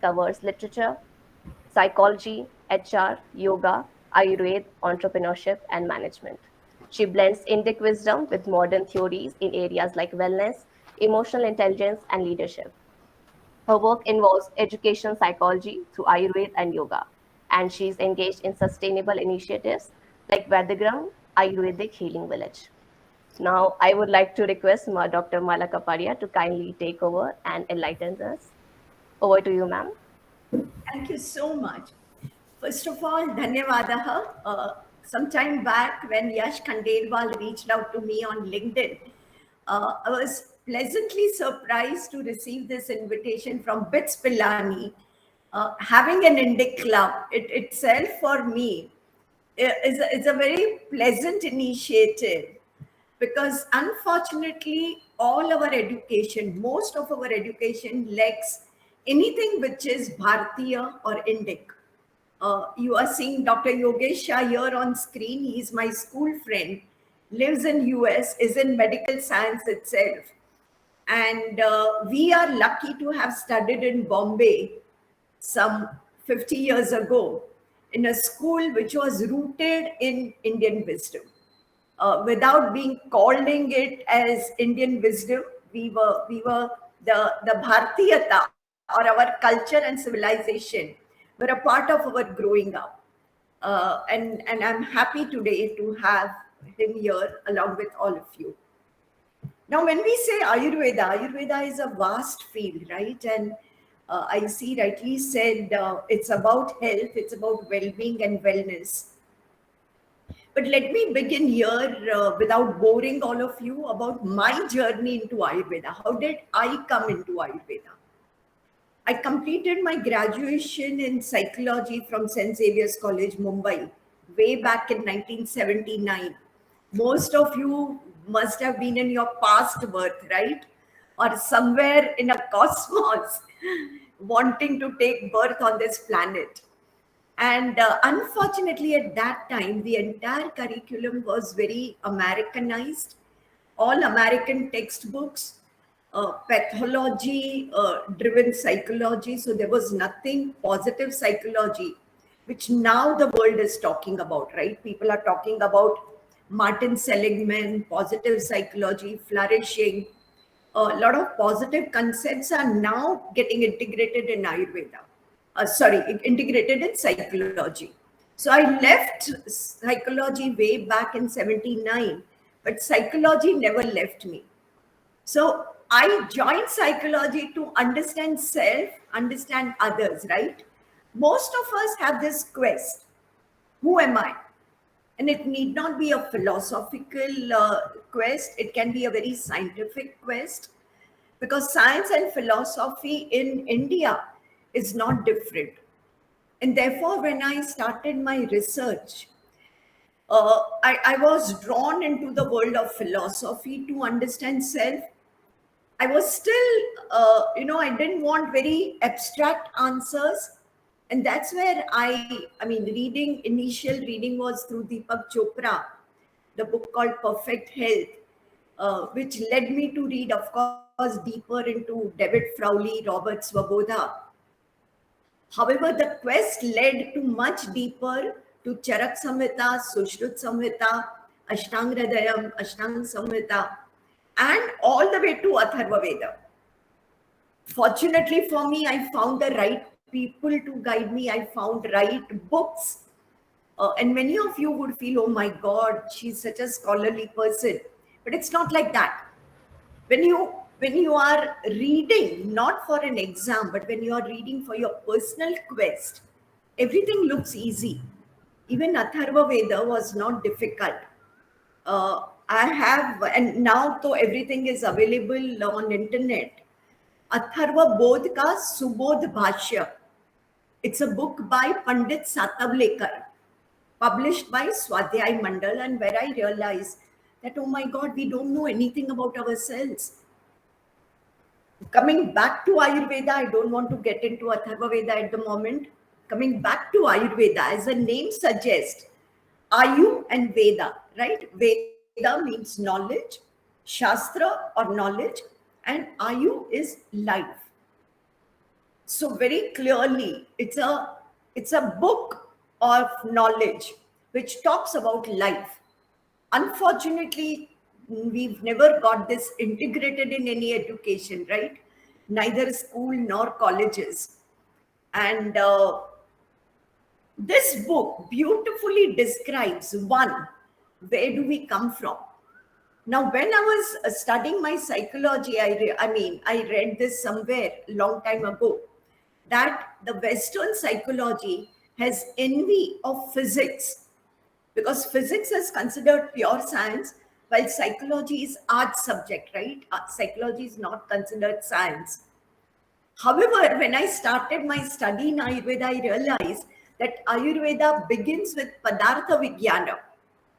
covers literature, psychology, HR, yoga, Ayurveda, entrepreneurship, and management. She blends Indic wisdom with modern theories in areas like wellness, emotional intelligence, and leadership. Her work involves education psychology through Ayurveda and yoga, and she's engaged in sustainable initiatives like Vedigram Ayurvedic Healing Village. Now, I would like to request Dr. Mala Kapadia to kindly take over and enlighten us. Over to you, ma'am. Thank you so much. First of all, dhanyavadaha. Some time back, when Yash Khandelwal reached out to me on LinkedIn, I was pleasantly surprised to receive this invitation from BITS Pilani. Having an Indic club, it itself for me is a very pleasant initiative, because unfortunately all our education, most of our education lacks anything which is Bharatiya or Indic. You are seeing Dr. Yogesh Shah here on screen. He is my school friend, lives in US, is in medical science itself. And we are lucky to have studied in Bombay some 50 years ago in a school which was rooted in Indian wisdom. Without being calling it as Indian wisdom, we were the Bharatiyata, or our culture and civilization were a part of our growing up. And I'm happy today to have him here along with all of you. Now, when we say Ayurveda, Ayurveda is a vast field, right? And I see rightly said it's about health, it's about well-being and wellness. But let me begin here without boring all of you about my journey into Ayurveda. How did I come into Ayurveda? I completed my graduation in psychology from St. Xavier's College, Mumbai, way back in 1979. Most of you must have been in your past birth, right? Or somewhere in a cosmos wanting to take birth on this planet. And unfortunately, at that time, the entire curriculum was very Americanized, all American textbooks, pathology driven psychology. So there was nothing positive psychology, which now the world is talking about, right? People are talking about Martin Seligman, positive psychology, flourishing. A lot of positive concepts are now getting integrated in Ayurveda. Integrated in psychology. So I left psychology way back in 79, but psychology never left me. So I joined psychology to understand self, understand others, right? Most of us have this quest. Who am I? And it need not be a philosophical quest, it can be a very scientific quest, because science and philosophy in India is not different. And therefore, when I started my research, I was drawn into the world of philosophy to understand self. I was still, I didn't want very abstract answers. And that's where initial reading was through Deepak Chopra, the book called Perfect Health, which led me to read, of course, deeper into David Frawley, Robert Svoboda. However, the quest led to much deeper to Charak Samhita, Sushrut Samhita, Ashtang Hridayam, Ashtang Samhita, and all the way to Atharva Veda. Fortunately for me, I found the right people to guide me. I found right books. And many of you would feel, oh my God, she's such a scholarly person. But it's not like that. When you are reading, not for an exam, but when you are reading for your personal quest, everything looks easy. Even Atharva Veda was not difficult. I have, and now though everything is available on internet, Atharva Bodh ka Subodh Bhashya. It's a book by Pandit Satavlekar, published by Swadhyay Mandal, and where I realized that, oh my God, we don't know anything about ourselves. Coming back to Ayurveda, I don't want to get into Atharva Veda at the moment. Coming back to Ayurveda, as the name suggests, Ayu and Veda, right? Veda means knowledge, Shastra or knowledge, and Ayu is life. So very clearly, it's a book of knowledge which talks about life. Unfortunately, we've never got this integrated in any education, right? Neither school nor colleges. And this book beautifully describes one, where do we come from? Now, when I was studying my psychology, I read this somewhere long time ago that the Western psychology has envy of physics because physics is considered pure science, while psychology is art subject, right? Psychology is not considered science. However, when I started my study in Ayurveda, I realized that Ayurveda begins with Padartha Vigyana,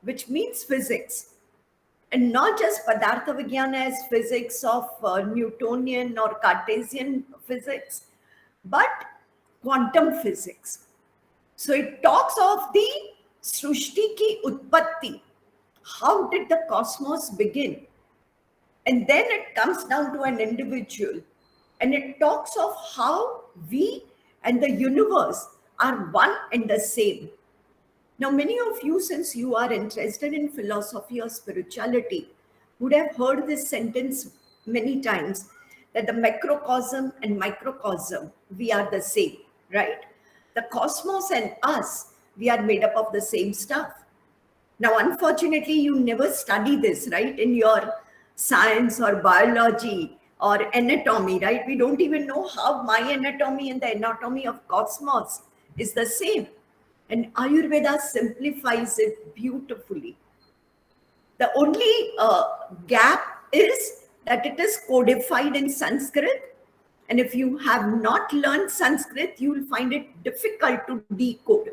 which means physics. And not just Padartha Vigyana as physics of Newtonian or Cartesian physics, but quantum physics. So it talks of the Srushti ki Utpatti. How did the cosmos begin? And then it comes down to an individual. And it talks of how we and the universe are one and the same. Now, many of you, since you are interested in philosophy or spirituality, would have heard this sentence many times that the macrocosm and microcosm, we are the same, right? The cosmos and us, we are made up of the same stuff. Now, unfortunately, you never study this, right, in your science or biology or anatomy, right? We don't even know how my anatomy and the anatomy of cosmos is the same. And Ayurveda simplifies it beautifully. The only gap is that it is codified in Sanskrit. And if you have not learned Sanskrit, you will find it difficult to decode.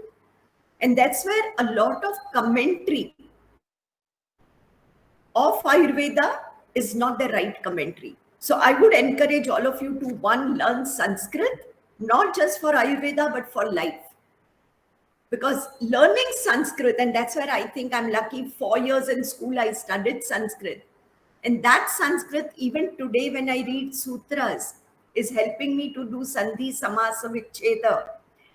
And that's where a lot of commentary of Ayurveda is not the right commentary. So I would encourage all of you to one, learn Sanskrit, not just for Ayurveda, but for life. Because learning Sanskrit, and that's where I think I'm lucky, 4 years in school, I studied Sanskrit. And that Sanskrit, even today, when I read sutras, is helping me to do Sandhi, Samasa, Vicheda,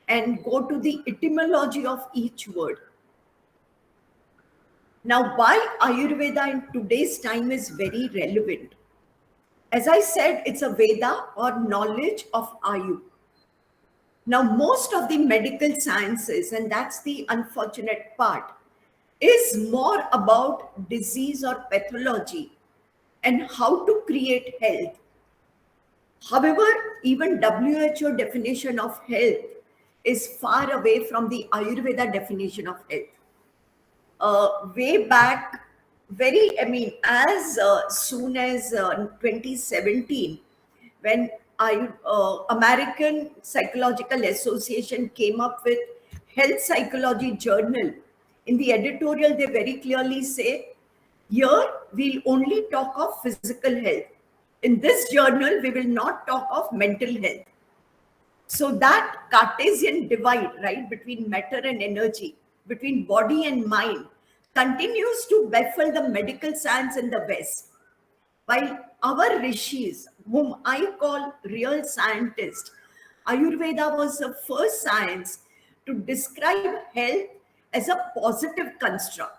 and go to the etymology of each word. Now, why Ayurveda in today's time is very relevant. As I said, it's a Veda or knowledge of Ayu. Now, most of the medical sciences, and that's the unfortunate part, is more about disease or pathology and how to create health. However, even WHO definition of health is far away from the Ayurveda definition of health. Way back, as soon as 2017, when American Psychological Association came up with Health Psychology Journal, in the editorial, they very clearly say, here we'll only talk of physical health. In this journal, we will not talk of mental health. So that Cartesian divide, right, between matter and energy, between body and mind, continues to baffle the medical science in the West. While our rishis, whom I call real scientists, Ayurveda was the first science to describe health as a positive construct.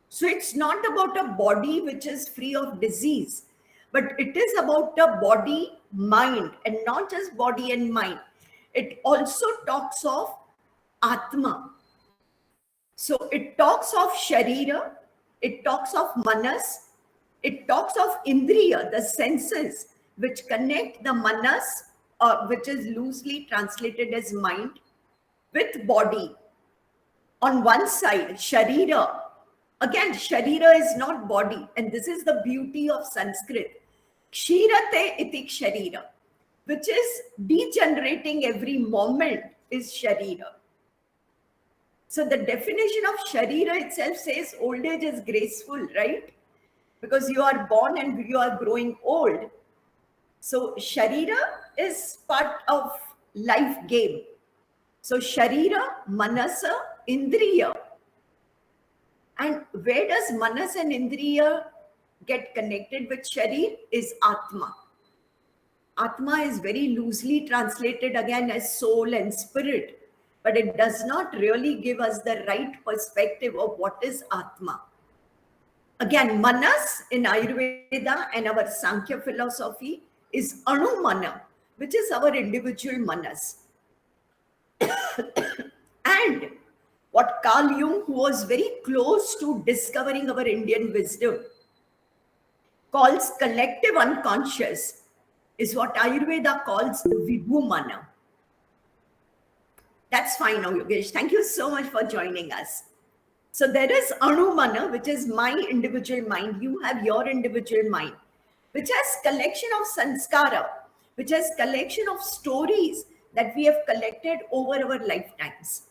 So it's not about a body which is free of disease, but it is about a body, mind, and not just body and mind. It also talks of Atma. So it talks of Sharira, it talks of Manas, it talks of Indriya, the senses which connect the Manas, which is loosely translated as mind, with body. On one side, Sharira. Again, Sharira is not body, and this is the beauty of Sanskrit. Kshirate iti Sharira, which is degenerating every moment, is Sharira. So the definition of Sharira itself says old age is graceful, right? Because you are born and you are growing old. So Sharira is part of life game. So Sharira, Manasa, Indriya. And where does Manas and Indriya get connected with Sharir is Atma. Atma is very loosely translated again as soul and spirit, but it does not really give us the right perspective of what is Atma. Again, Manas in Ayurveda and our Sankhya philosophy is Anu Mana, which is our individual Manas. And what Carl Jung, who was very close to discovering our Indian wisdom, calls collective unconscious is what Ayurveda calls Vibhu Mana. That's fine now, Yogesh. Thank you so much for joining us. So there is Anu Mana, which is my individual mind. You have your individual mind, which has collection of sanskara, which has collection of stories that we have collected over our lifetimes.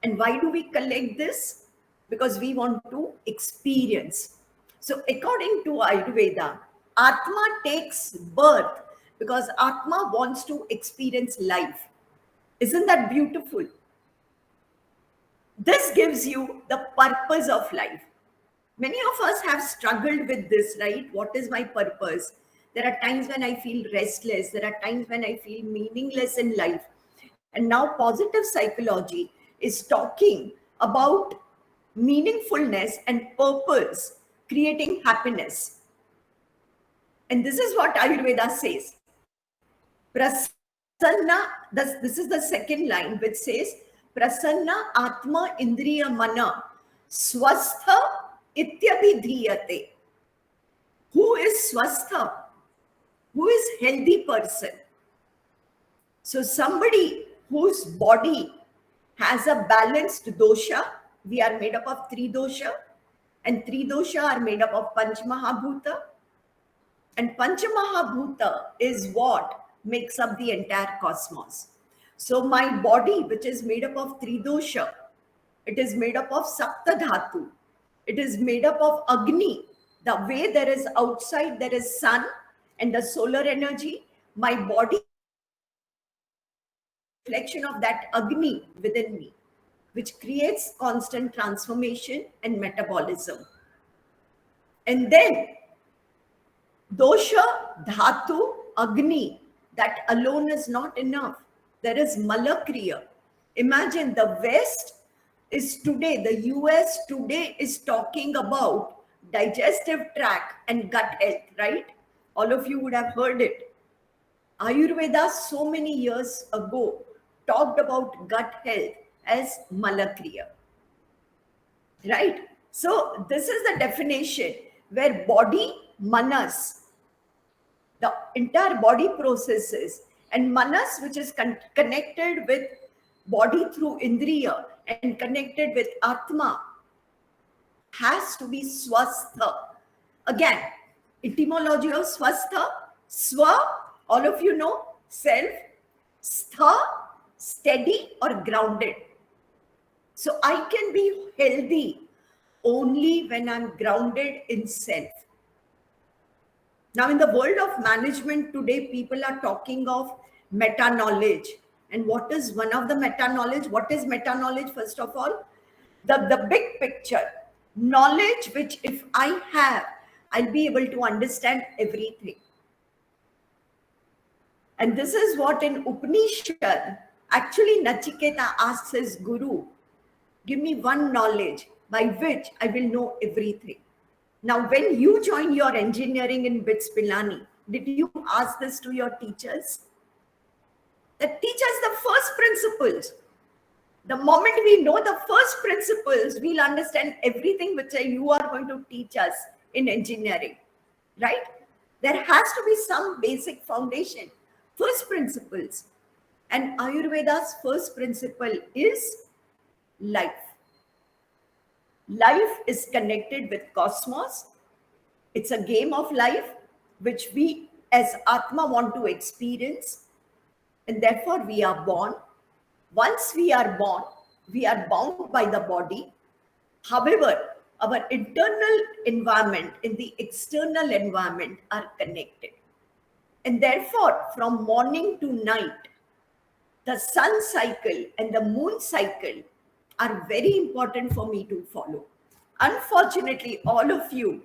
And why do we collect this? Because we want to experience. So according to Ayurveda, Atma takes birth because Atma wants to experience life. Isn't that beautiful? This gives you the purpose of life. Many of us have struggled with this, right? What is my purpose? There are times when I feel restless. There are times when I feel meaningless in life. And now positive psychology is talking about meaningfulness and purpose, creating happiness. And this is what Ayurveda says. Prasanna, this is the second line, which says, Prasanna Atma Indriya Mana Swastha Ityabhidhiyate. Who is swastha? Who is healthy person? So somebody whose body has a balanced dosha. We are made up of three dosha, and three dosha are made up of Panchamahabhuta. And Panchamahabhuta is what makes up the entire cosmos. So my body, which is made up of three dosha, it is made up of Sapta Dhatu. It is made up of Agni. The way there is outside, there is sun and the solar energy. My body reflection of that Agni within me, which creates constant transformation and metabolism. And then dosha, dhatu, Agni, that alone is not enough. There is Malakriya. Imagine the West is today, the US today is talking about digestive tract and gut health, right? All of you would have heard it. Ayurveda so many years ago talked about gut health as Malakriya, right? So this is the definition where body, manas, the entire body processes, and manas, which is connected with body through indriya and connected with atma, has to be swastha. Again, etymology of swastha, swa, all of you know, self, stha, steady or grounded. So I can be healthy only when I'm grounded in self. Now, in the world of management today, people are talking of meta knowledge. And what is one of the meta knowledge? What is meta knowledge? First of all, the big picture knowledge, which if I have, I'll be able to understand everything. And this is what in Upanishad, actually Nachiketa asks his guru, give me one knowledge by which I will know everything. Now, when you join your engineering in BITS Pilani, did you ask this to your teachers? That teach us the first principles. The moment we know the first principles, we'll understand everything which you are going to teach us in engineering, right? There has to be some basic foundation, first principles. And Ayurveda's first principle is life. Life is connected with cosmos. It's a game of life which we as Atma want to experience. And therefore we are born. Once we are born, we are bound by the body. However, our internal environment and the external environment are connected. And therefore, from morning to night, the sun cycle and the moon cycle are very important for me to follow. Unfortunately, all of you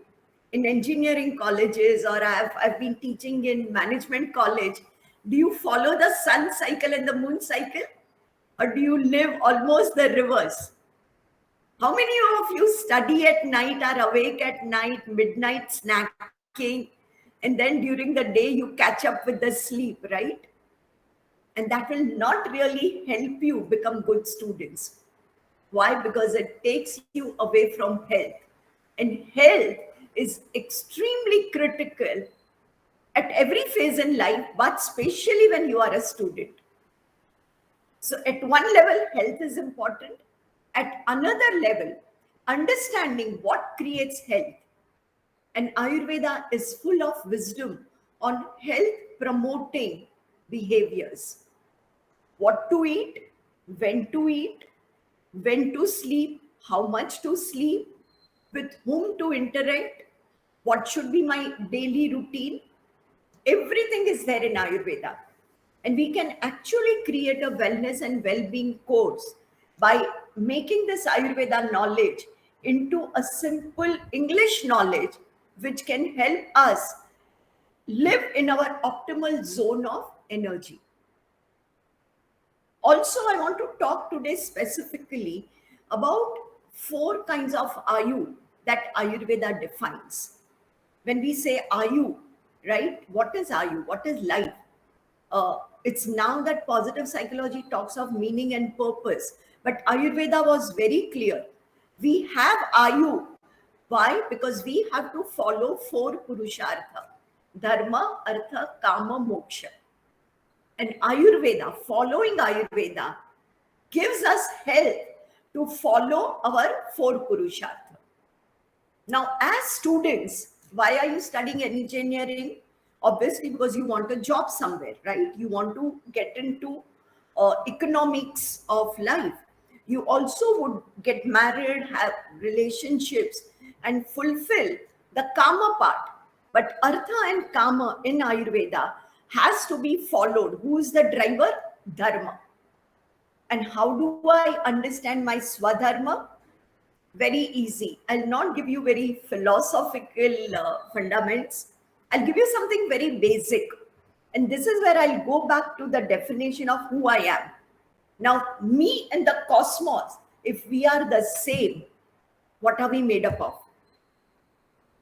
in engineering colleges, or I've been teaching in management college, do you follow the sun cycle and the moon cycle? Or do you live almost the reverse? How many of you study at night, are awake at night, midnight snacking, and then during the day you catch up with the sleep, right? And that will not really help you become good students. Why? Because it takes you away from health. And health is extremely critical at every phase in life, but especially when you are a student. So, at one level, health is important. At another level, understanding what creates health. And Ayurveda is full of wisdom on health promoting behaviors. What to eat, when to sleep, how much to sleep, with whom to interact, what should be my daily routine. Everything is there in Ayurveda. And we can actually create a wellness and well being course by making this Ayurveda knowledge into a simple English knowledge, which can help us live in our optimal zone of energy. Also, I want to talk today specifically about four kinds of Ayu that Ayurveda defines. When we say Ayu, right, what is Ayu? What is life? It's now that positive psychology talks of meaning and purpose, but Ayurveda was very clear. We have Ayu. Why? Because we have to follow four Purushartha: Dharma, Artha, Kama, Moksha. And Ayurveda, following Ayurveda, gives us help to follow our four Purushartha. Now, as students, why are you studying engineering? Obviously, because you want a job somewhere, right? You want to get into economics of life. You also would get married, have relationships, and fulfill the Kama part. But Artha and Kama in Ayurveda has to be followed. Who is the driver? Dharma. And how do I understand my Swadharma? Very easy. I'll not give you very philosophical fundamentals. I'll give you something very basic. And this is where I'll go back to the definition of who I am. Now, me and the cosmos, if we are the same, what are we made up of?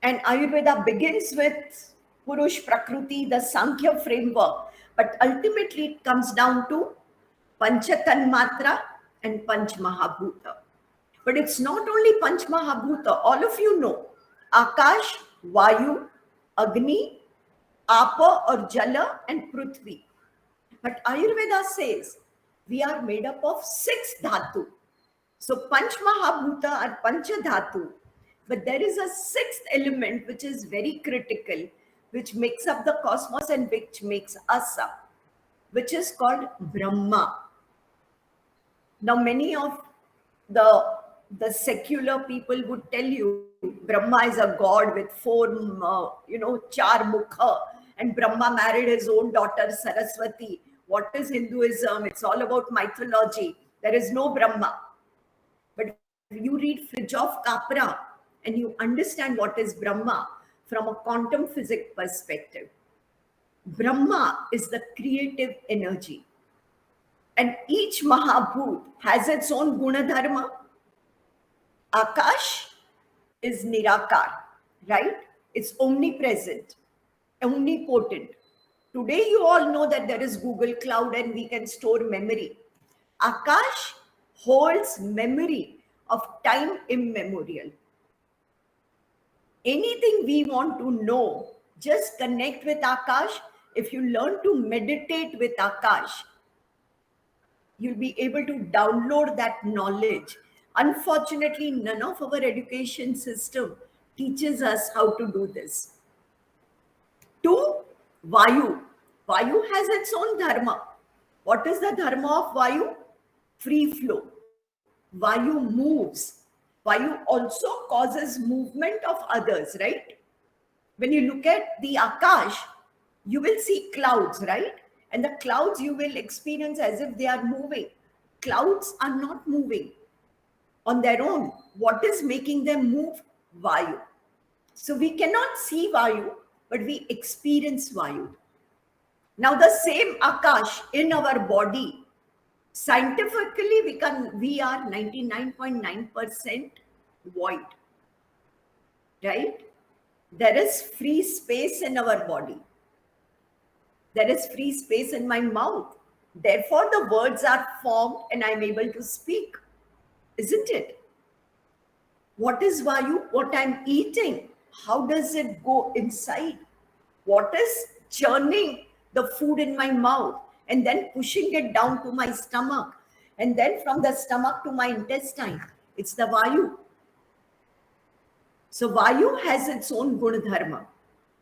And Ayurveda begins with Purush Prakriti, the Sankhya framework, but ultimately it comes down to Pancha Tanmatra and Panch Mahabhuta. But it's not only Panch Mahabhuta, all of you know Akash, Vayu, Agni, Apa or Jala, and Prithvi. But Ayurveda says we are made up of six dhatu. So Panch Mahabhuta are Pancha Dhatu. But there is a sixth element which is very critical, which makes up the cosmos and which makes us up, which is called Brahma. Now, many of the secular people would tell you Brahma is a god with four, char mukha, and Brahma married his own daughter Saraswati. What is Hinduism? It's all about mythology. There is no Brahma. But if you read Fridge of Capra and you understand what is Brahma from a quantum physics perspective, Brahma is the creative energy. And each Mahabhut has its own Gunadharma. Akash is Nirakar, right? It's omnipresent, omnipotent. Today, you all know that there is Google Cloud and we can store memory. Akash holds memory of time immemorial. Anything we want to know, just connect with Akash. If you learn to meditate with Akash, you'll be able to download that knowledge. Unfortunately, none of our education system teaches us how to do this. Two, Vayu. Vayu has its own dharma. What is the dharma of Vayu? Free flow. Vayu moves. Vayu also causes movement of others, right? When you look at the Akash, you will see clouds, right? And the clouds you will experience as if they are moving. Clouds are not moving on their own. What is making them move? Vayu. So we cannot see Vayu, but we experience Vayu. Now the same Akash in our body, scientifically we are 99.9% void, right? There is free space in our body. There is free space in my mouth. Therefore, the words are formed and I'm able to speak, isn't it? What is Vayu? What I'm eating? How does it go inside? What is churning the food in my mouth and then pushing it down to my stomach and then from the stomach to my intestine? It's the Vayu. So Vayu has its own Gunadharma.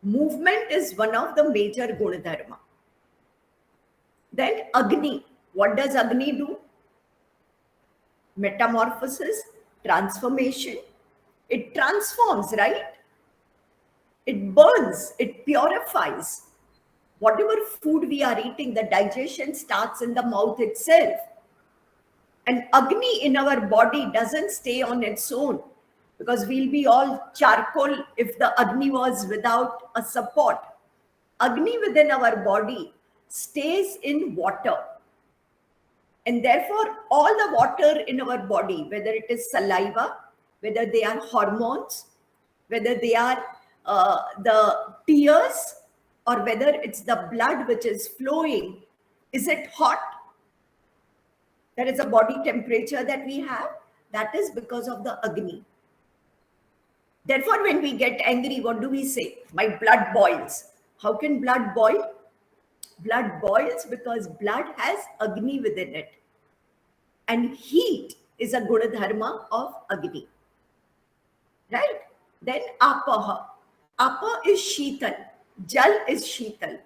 Movement is one of the major Gunadharma. Then Agni. What does Agni do? Metamorphosis, transformation. It transforms, right? It burns, it purifies. Whatever food we are eating, the digestion starts in the mouth itself. And Agni in our body doesn't stay on its own, because we'll be all charcoal if the Agni was without a support. Agni within our body stays in water. And therefore, all the water in our body, whether it is saliva, whether they are hormones, whether they are the tears, or whether it's the blood which is flowing, is it hot? There is a body temperature that we have. That is because of the Agni. Therefore, when we get angry, what do we say? My blood boils. How can blood boil? Blood boils because blood has Agni within it. And heat is a Gunadharma of Agni. Right? Then Apaha. Apa is Sheetal. Jal is Sheetal.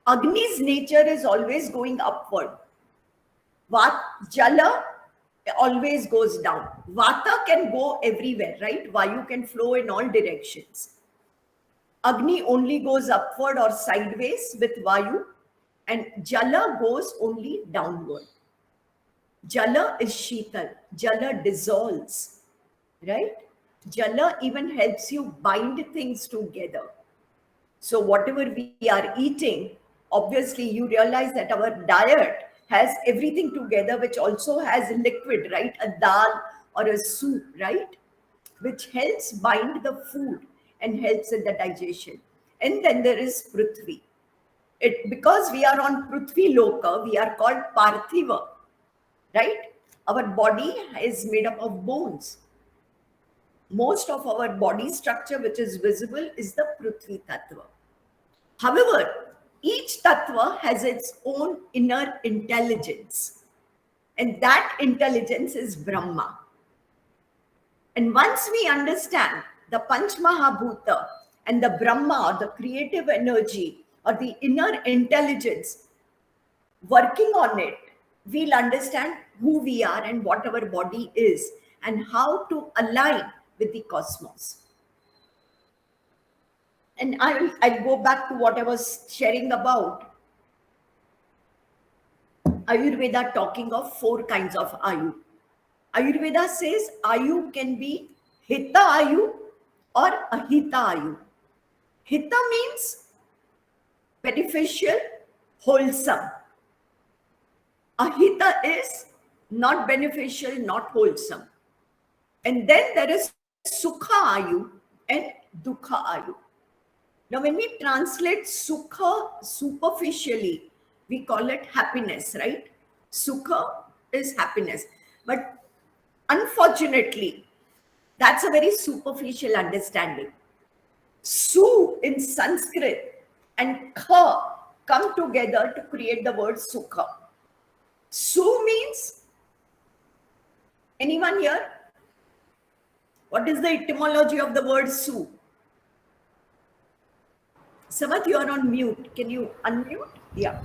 Agni's nature is always going upward. Jala always goes down. Vata can go everywhere, right? Vayu can flow in all directions. Agni only goes upward or sideways with Vayu, and Jala goes only downward. Jala is Sheetal. Jala dissolves, right? Jala even helps you bind things together. So whatever we are eating, obviously you realize that our diet has everything together, which also has liquid, right? A dal or a soup, right? Which helps bind the food and helps in the digestion. And then there is Prithvi. Because we are on Prithvi Loka, we are called Parthiva, right? Our body is made up of bones. Most of our body structure which is visible is the Prithvi Tattva. However, each Tattva has its own inner intelligence, and that intelligence is Brahma. And once we understand the Panch Mahabhuta and the Brahma, or the creative energy or the inner intelligence, working on it, we'll understand who we are and what our body is and how to align with the cosmos. And I'll go back to what I was sharing about Ayurveda, talking of 4 kinds of Ayu. Ayurveda says Ayu can be Hita Ayu or Ahita Ayu. Hita means beneficial, wholesome. Ahita is not beneficial, not wholesome. And then there is Sukha Ayu and Dukha Ayu. Now, when we translate Sukha superficially, we call it happiness, right? Sukha is happiness. But unfortunately, that's a very superficial understanding. Su in Sanskrit and Kha come together to create the word Sukha. Su means, anyone here? What is the etymology of the word Su? Samath, you are on mute. Can you unmute? Yeah.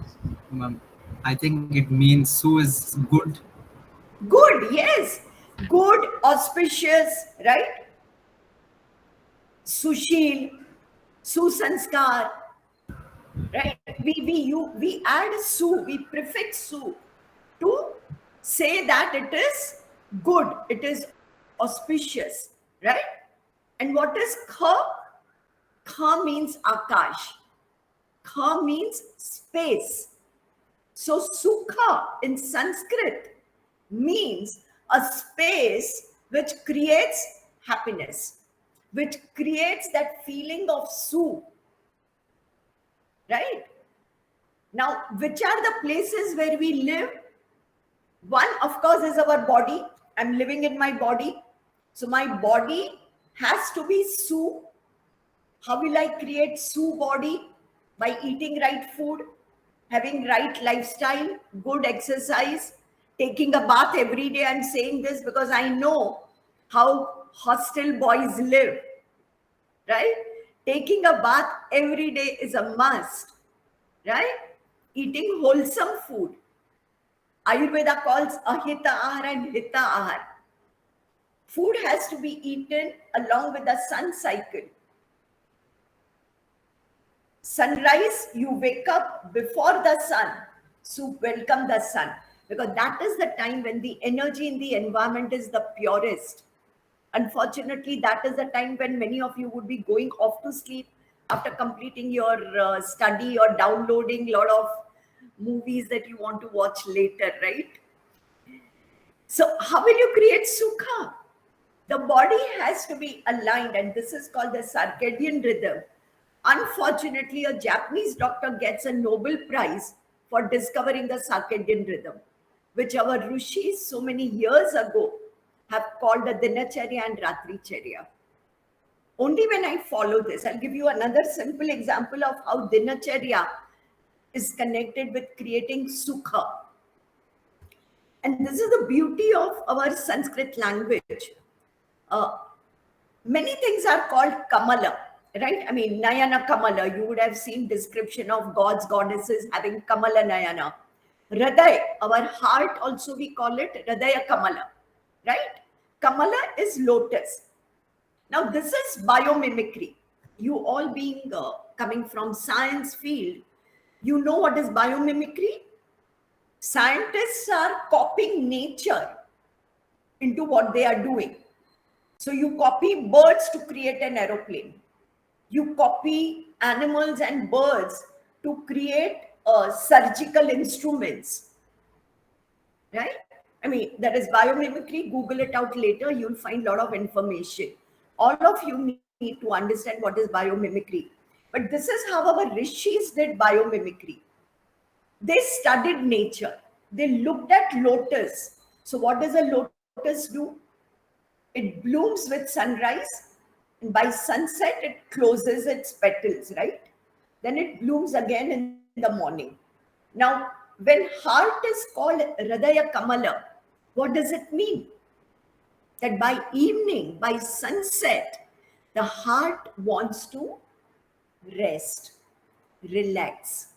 I think it means Su is good. Good, yes. Good, auspicious, right? Sushil, Susanskar, right? We add Su, we prefix Su to say that it is good, it is auspicious, right? And what is Kha? Kha means Akash. Kha means space. So Sukha in Sanskrit means a space which creates happiness, which creates that feeling of Su, right? Now, which are the places where we live? One, of course, is our body. I'm living in my body. So my body has to be Su. How will I create Su body? By eating right food, having right lifestyle, good exercise, taking a bath every day. I'm saying this because I know how hostel boys live, right? Taking a bath every day is a must, right? Eating wholesome food. Ayurveda calls ahita ahar and hita ahar. Food has to be eaten along with the sun cycle. Sunrise, you wake up before the sun, so welcome the sun, because that is the time when the energy in the environment is the purest. Unfortunately, that is the time when many of you would be going off to sleep after completing your study or downloading a lot of movies that you want to watch later, right? So how will you create sukha? The body has to be aligned, and this is called the circadian rhythm. Unfortunately, a Japanese doctor gets a Nobel Prize for discovering the circadian rhythm, which our rishis so many years ago have called the Dinacharya and Ratricharya. Only when I follow this, I'll give you another simple example of how Dinacharya is connected with creating sukha. And this is the beauty of our Sanskrit language. Uh, Many things are called Kamala, right? I mean, Nayana Kamala, you would have seen description of gods, goddesses having Kamala Nayana. Hriday, our heart also we call it Hridaya Kamala, right? Kamala is lotus. Now, this is biomimicry. You all being coming from science field, you know what is biomimicry? Scientists are copying nature into what they are doing. So you copy birds to create an aeroplane. You copy animals and birds to create surgical instruments, right? I mean, that is biomimicry. Google it out later. You'll find a lot of information. All of you need to understand what is biomimicry. But this is how our rishis did biomimicry. They studied nature. They looked at lotus. So what does a lotus do? It blooms with sunrise, and by sunset, it closes its petals, right? Then it blooms again in the morning. Now, when heart is called Hridaya Kamala, what does it mean? That by evening, by sunset, the heart wants to rest, relax.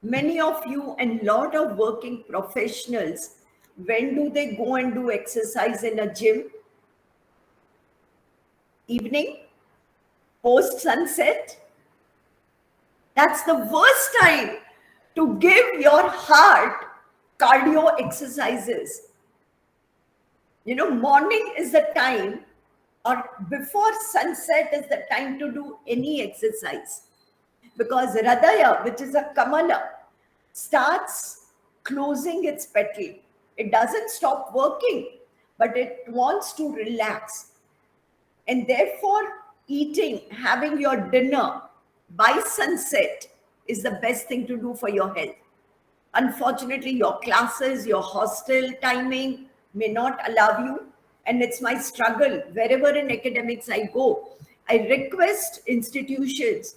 Many of you and lot of working professionals, when do they go and do exercise in a gym? Evening, post sunset. That's the worst time to give your heart cardio exercises. You know, morning is the time, or before sunset is the time to do any exercise, because Hridaya, which is a Kamala, starts closing its petal. It doesn't stop working, but it wants to relax. And therefore, eating, having your dinner by sunset is the best thing to do for your health. Unfortunately, your classes, your hostel timing may not allow you. And it's my struggle. Wherever in academics I go, I request institutions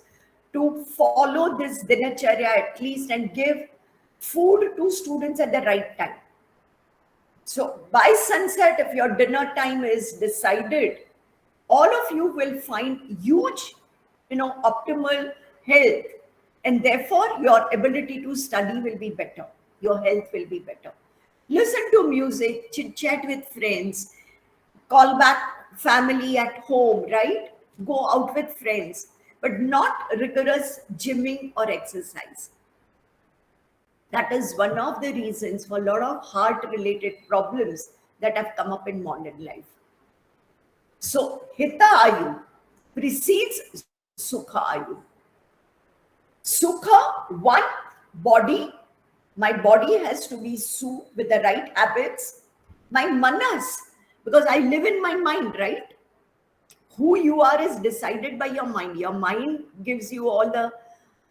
to follow this dinacharya at least and give food to students at the right time. So by sunset, if your dinner time is decided, all of you will find huge, optimal health, and therefore your ability to study will be better. Your health will be better. Listen to music, chit chat with friends, call back family at home, right? Go out with friends, but not rigorous gymming or exercise. That is one of the reasons for a lot of heart related problems that have come up in modern life. So, Hita Ayu precedes Sukha Ayu. Sukha, one, body. My body has to be su with the right habits. My manas, because I live in my mind, right? Who you are is decided by your mind. Your mind gives you all the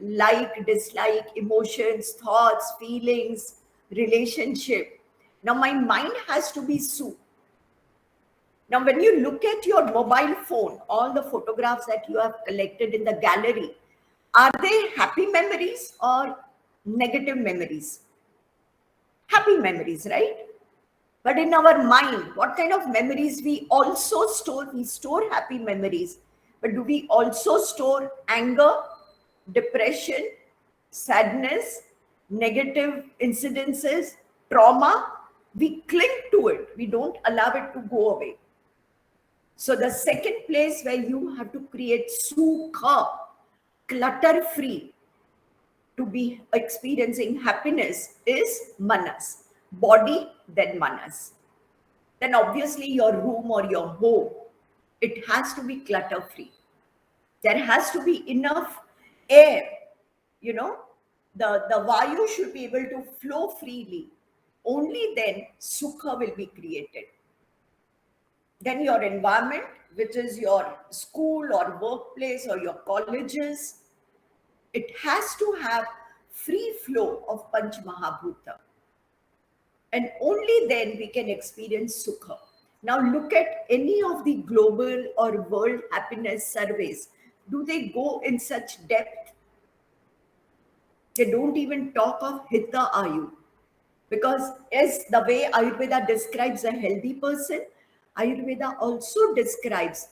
like, dislike, emotions, thoughts, feelings, relationship. Now, my mind has to be su. Now, when you look at your mobile phone, all the photographs that you have collected in the gallery, are they happy memories or negative memories? Happy memories, right? But in our mind, what kind of memories we also store? We store happy memories. But do we also store anger, depression, sadness, negative incidences, trauma? We cling to it. We don't allow it to go away. So the second place where you have to create sukha, clutter free, to be experiencing happiness is manas. Body, then manas. Then obviously your room or your home, it has to be clutter free. There has to be enough air, you know, the vayu should be able to flow freely. Only then sukha will be created. Then your environment, which is your school or workplace or your colleges, it has to have free flow of Panch Mahabhuta. And only then we can experience Sukha. Now look at any of the global or world happiness surveys. Do they go in such depth? They don't even talk of Hita Ayu. Because as the way Ayurveda describes a healthy person, Ayurveda also describes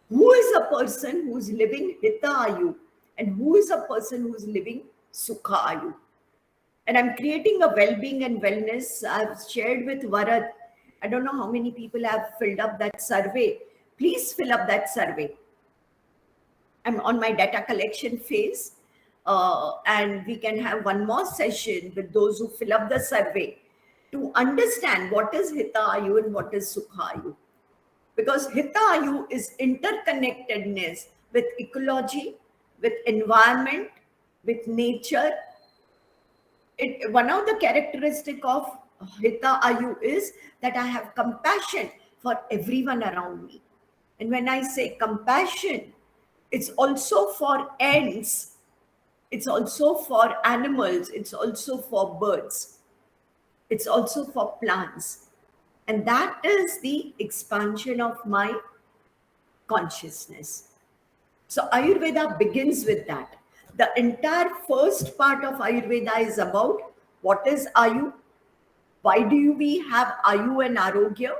who is a person who is living Hita Ayu and who is a person who is living Sukha Ayu. And I'm creating a well-being and wellness. I've shared with Varad. I don't know how many people have filled up that survey. Please fill up that survey. I'm on my data collection phase, and we can have one more session with those who fill up the survey to understand what is Hita Ayu and what is Sukha Ayu. Because Hita Ayu is interconnectedness with ecology, with environment, with nature. One of the characteristic of Hita Ayu is that I have compassion for everyone around me. And when I say compassion, it's also for ants, it's also for animals, it's also for birds, it's also for plants. And that is the expansion of my consciousness. So Ayurveda begins with that. The entire first part of Ayurveda is about what is Ayu, why do we have Ayu and Arogya?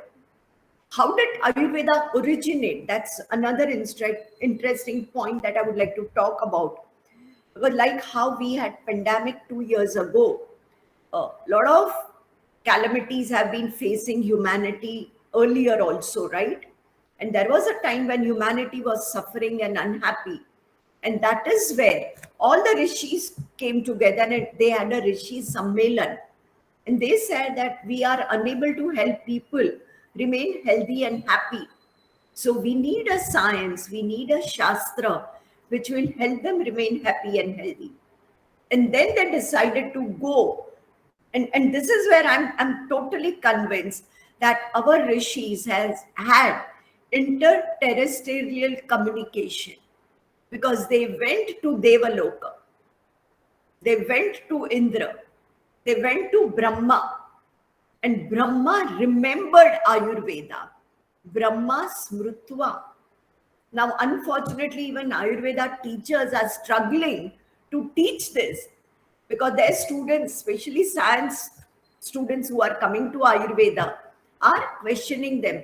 How did Ayurveda originate? That's another interesting point that I would like to talk about. Because like how we had pandemic 2 years ago, a lot of calamities have been facing humanity earlier also, right? And there was a time when humanity was suffering and unhappy. And that is where all the rishis came together and they had a rishi sammelan. And they said that we are unable to help people remain healthy and happy. So we need a science, we need a shastra which will help them remain happy and healthy. And then they decided to go. And this is where I'm totally convinced that our rishis has had interterrestrial communication because they went to Devaloka, they went to Indra, they went to Brahma, and Brahma remembered Ayurveda. Brahma Smrutva. Now, unfortunately, even Ayurveda teachers are struggling to teach this because their students, especially science students who are coming to Ayurveda, are questioning them.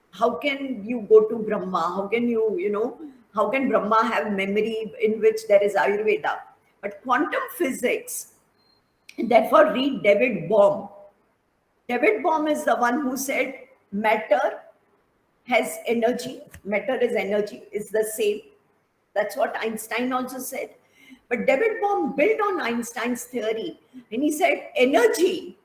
How can you go to Brahma? How can how can Brahma have memory in which there is Ayurveda? But quantum physics, therefore, read David Bohm. David Bohm is the one who said matter has energy, matter is energy, is the same. That's what Einstein also said. But David Bohm built on Einstein's theory and he said energy.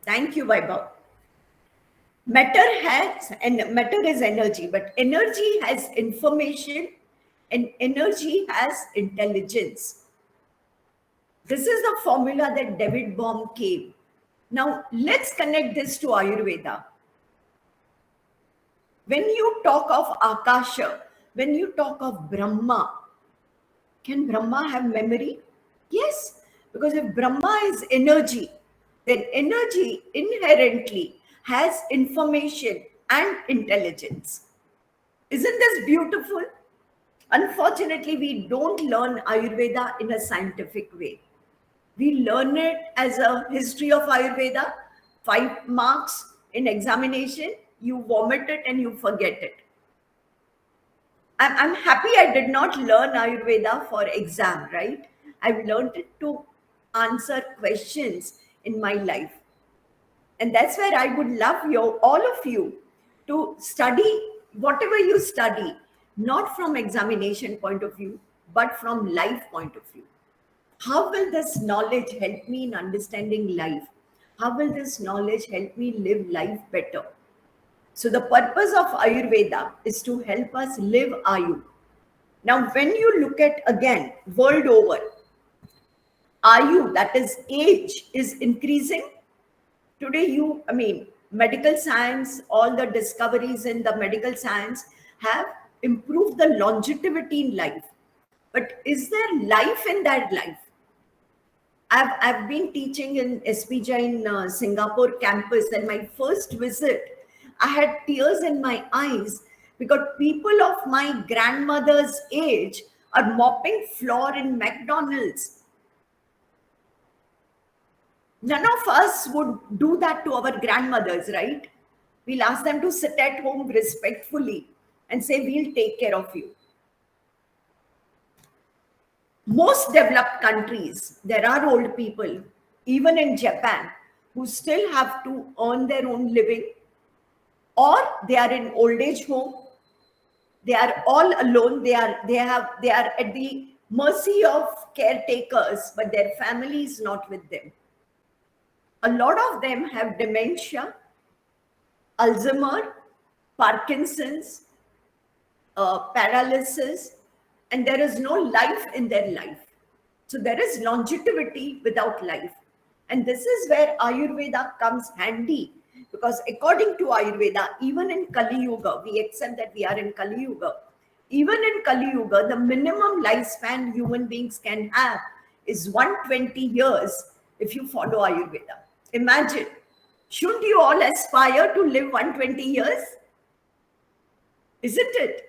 Thank you, Vaibhav. matter is energy, but energy has information and energy has intelligence. This is the formula that David Bohm gave. Now, let's connect this to Ayurveda. When you talk of Akasha, when you talk of Brahma, can Brahma have memory? Yes, because if Brahma is energy, then energy inherently has information and intelligence. Isn't this beautiful? Unfortunately, we don't learn Ayurveda in a scientific way. We learn it as a history of Ayurveda, 5 marks in examination, you vomit it and you forget it. I'm happy I did not learn Ayurveda for exam, right? I've learned it to answer questions in my life. And that's where I would love all of you to study whatever you study, not from examination point of view, but from life point of view. How will this knowledge help me in understanding life? How will this knowledge help me live life better? So the purpose of Ayurveda is to help us live Ayu. Now, when you look at again, world over, Ayu, that is age, is increasing. Today, medical science, all the discoveries in the medical science have improved the longevity in life. But is there life in that life? I've been teaching in SPJ in Singapore campus, and my first visit, I had tears in my eyes because people of my grandmother's age are mopping floor in McDonald's. None of us would do that to our grandmothers, right? We'll ask them to sit at home respectfully and say, we'll take care of you. Most developed countries, there are old people, even in Japan, who still have to earn their own living, or they are in old age home. They are all alone. They are at the mercy of caretakers, but their family is not with them. A lot of them have dementia, Alzheimer, Parkinson's, paralysis, and there is no life in their life. So there is longevity without life. And this is where Ayurveda comes handy, because according to Ayurveda, even in Kali Yuga, we accept that we are in Kali Yuga. Even in Kali Yuga, the minimum lifespan human beings can have is 120 years if you follow Ayurveda. Imagine, shouldn't you all aspire to live 120 years? Isn't it?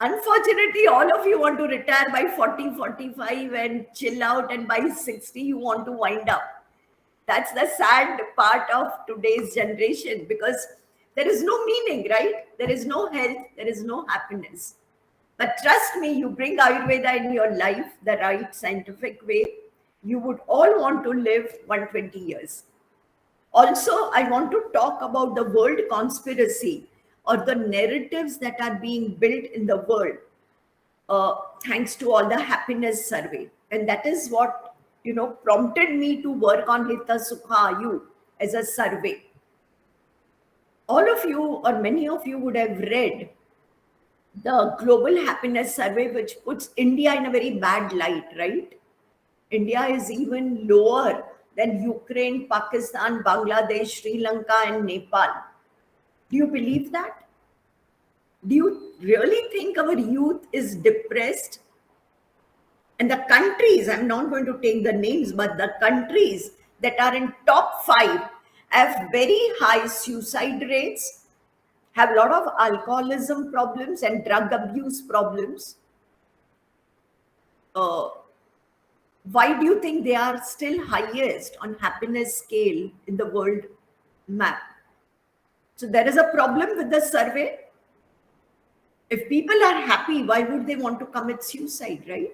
Unfortunately, all of you want to retire by 40, 45 and chill out, and by 60, you want to wind up. That's the sad part of today's generation, because there is no meaning, right? There is no health, there is no happiness. But trust me, you bring Ayurveda in your life the right scientific way, you would all want to live 120 years. Also, I want to talk about the world conspiracy, or the narratives that are being built in the world, thanks to all the happiness survey. And that is what, prompted me to work on Hita Sukha Ayu as a survey. All of you, or many of you, would have read the Global Happiness Survey, which puts India in a very bad light, right? India is even lower than Ukraine, Pakistan, Bangladesh, Sri Lanka, and Nepal. Do you believe that? Do you really think our youth is depressed? And the countries, I'm not going to take the names, but the countries that are in top 5 have very high suicide rates, have a lot of alcoholism problems and drug abuse problems. Why do you think they are still highest on happiness scale in the world map? So there is a problem with the survey. If people are happy, why would they want to commit suicide, right?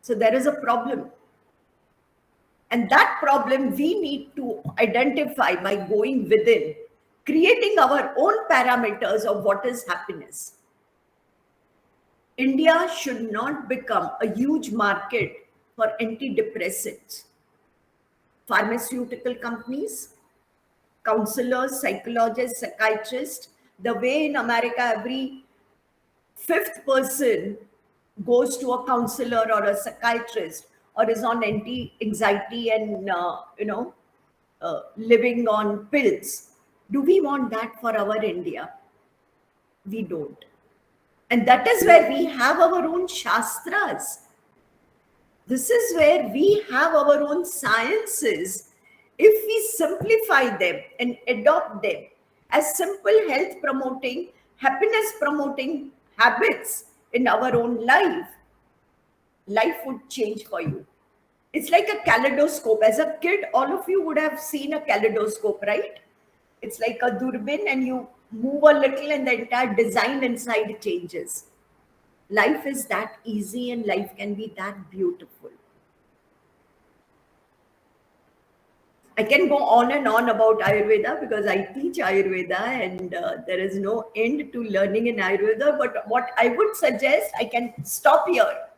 So there is a problem. And that problem we need to identify by going within, creating our own parameters of what is happiness. India should not become a huge market for antidepressants. Pharmaceutical companies, counselors, psychologists, psychiatrists. The way in America, every fifth person goes to a counselor or a psychiatrist or is on anti-anxiety and living on pills. Do we want that for our India? We don't. And that is where we have our own shastras. This is where we have our own sciences. If we simplify them and adopt them as simple health promoting, happiness promoting habits in our own life, life would change for you. It's like a kaleidoscope. As a kid, all of you would have seen a kaleidoscope, right? It's like a durbin, and you move a little and the entire design inside changes. Life is that easy and life can be that beautiful. I can go on and on about Ayurveda because I teach Ayurveda and there is no end to learning in Ayurveda. But what I would suggest, I can stop here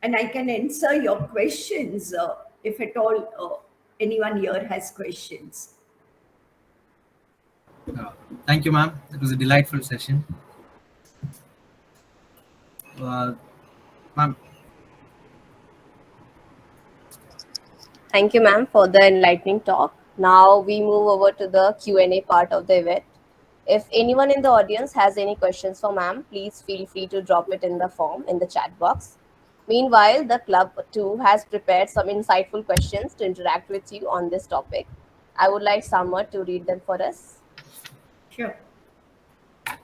and I can answer your questions if at all anyone here has questions. Thank you, ma'am. It was a delightful session. Ma'am, Thank you, ma'am, for the enlightening talk. Now we move over to the Q&A part of the event. If anyone in the audience has any questions for ma'am, please feel free to drop it in the form in the chat box. Meanwhile, the club too has prepared some insightful questions to interact with you on this topic. I would like Samar to read them for us. Sure.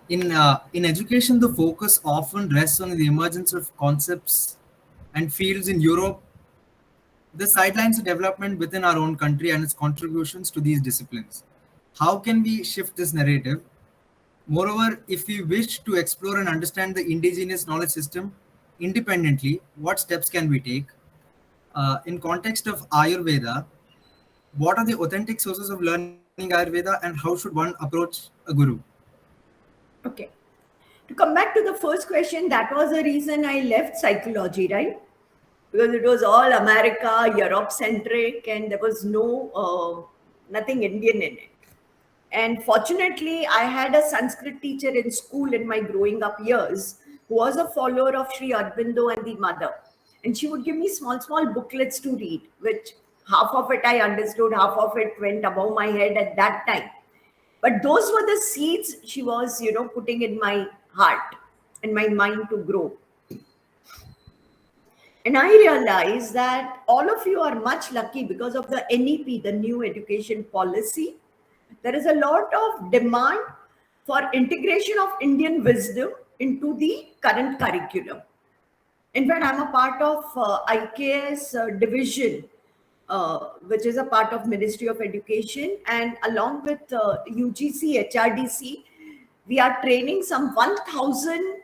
in education, the focus often rests on the emergence of concepts and fields in Europe. The sidelines of development within our own country and its contributions to these disciplines. How can we shift this narrative? Moreover, if we wish to explore and understand the indigenous knowledge system independently, what steps can we take? In context of Ayurveda, what are the authentic sources of learning Ayurveda and how should one approach a guru? Okay. To come back to the first question, that was the reason I left psychology, right? Because it was all America, Europe centric, and there was nothing Indian in it. And fortunately, I had a Sanskrit teacher in school in my growing up years who was a follower of Sri Aurobindo and the mother. And she would give me small booklets to read, which half of it I understood, half of it went above my head at that time. But those were the seeds she was, putting in my heart and my mind to grow. And I realized that all of you are much lucky because of the NEP, the new education policy. There is a lot of demand for integration of Indian wisdom into the current curriculum. In fact, I'm a part of IKS division, which is a part of Ministry of Education. And along with UGC, HRDC, we are training some 1,000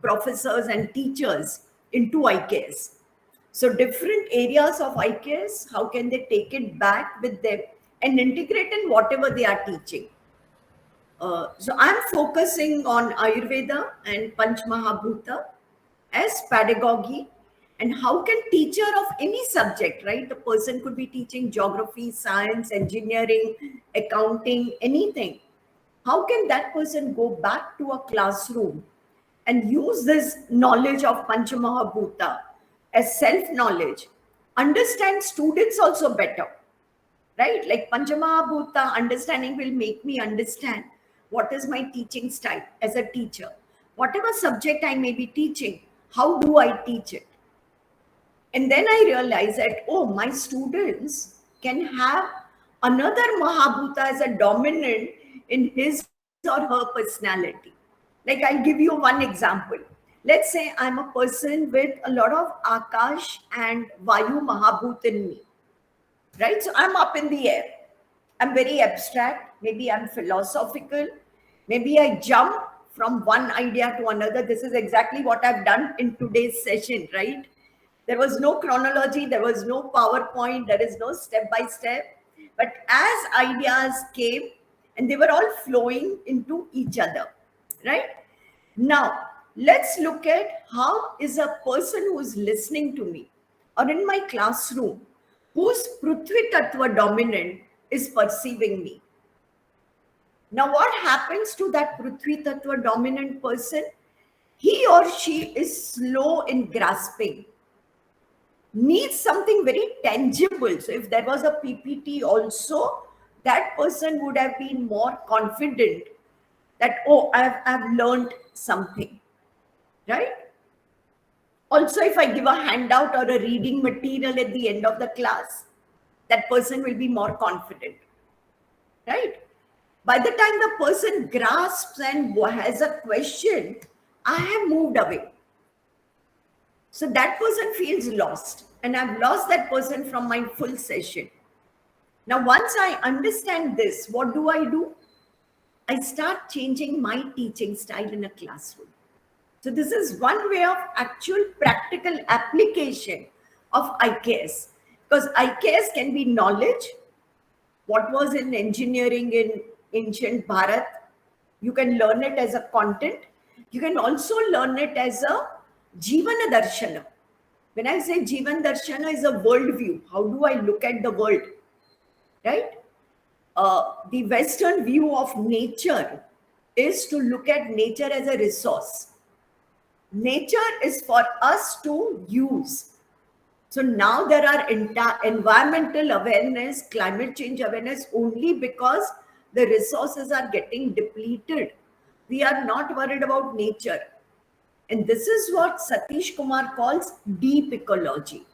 professors and teachers into IKS. So different areas of IKS, how can they take it back with them and integrate in whatever they are teaching? So I'm focusing on Ayurveda and Panch Mahabhuta as pedagogy, and how can teacher of any subject, right? The person could be teaching geography, science, engineering, accounting, anything. How can that person go back to a classroom and use this knowledge of Panchamahabhuta as self-knowledge, understand students also better, right? Like Panchamahabhuta understanding will make me understand what is my teaching style as a teacher. Whatever subject I may be teaching, how do I teach it? And then I realized that, oh, my students can have another Mahabhuta as a dominant in his or her personality. Like, I'll give you one example. Let's say I'm a person with a lot of Akash and Vayu Mahabhut in me, right? So I'm up in the air. I'm very abstract. Maybe I'm philosophical. Maybe I jump from one idea to another. This is exactly what I've done in today's session, right? There was no chronology, there was no PowerPoint, there is no step by step. But as ideas came, and they were all flowing into each other, right? Now, let's look at how is a person who is listening to me or in my classroom, whose Prithvi Tattva dominant is perceiving me. Now, what happens to that Prithvi Tattva dominant person? He or she is slow in grasping, needs something very tangible. So, if there was a PPT also, that person would have been more confident that, oh, I've learned something, right? Also, if I give a handout or a reading material at the end of the class, that person will be more confident, right? By the time the person grasps and has a question, I have moved away. So that person feels lost, and I've lost that person from my full session. Now, once I understand this, what do? I start changing my teaching style in a classroom. So this is one way of actual practical application of IKS, because IKS can be knowledge, what was in engineering in ancient Bharat. You can learn it as a content. You can also learn it as a Jivana Darshana. When I say Jivan Darshana is a worldview, how do I look at the world, right? The Western view of nature is to look at nature as a resource. Nature is for us to use. So now there are environmental awareness, climate change awareness only because the resources are getting depleted. We are not worried about nature. And this is what Satish Kumar calls deep ecology.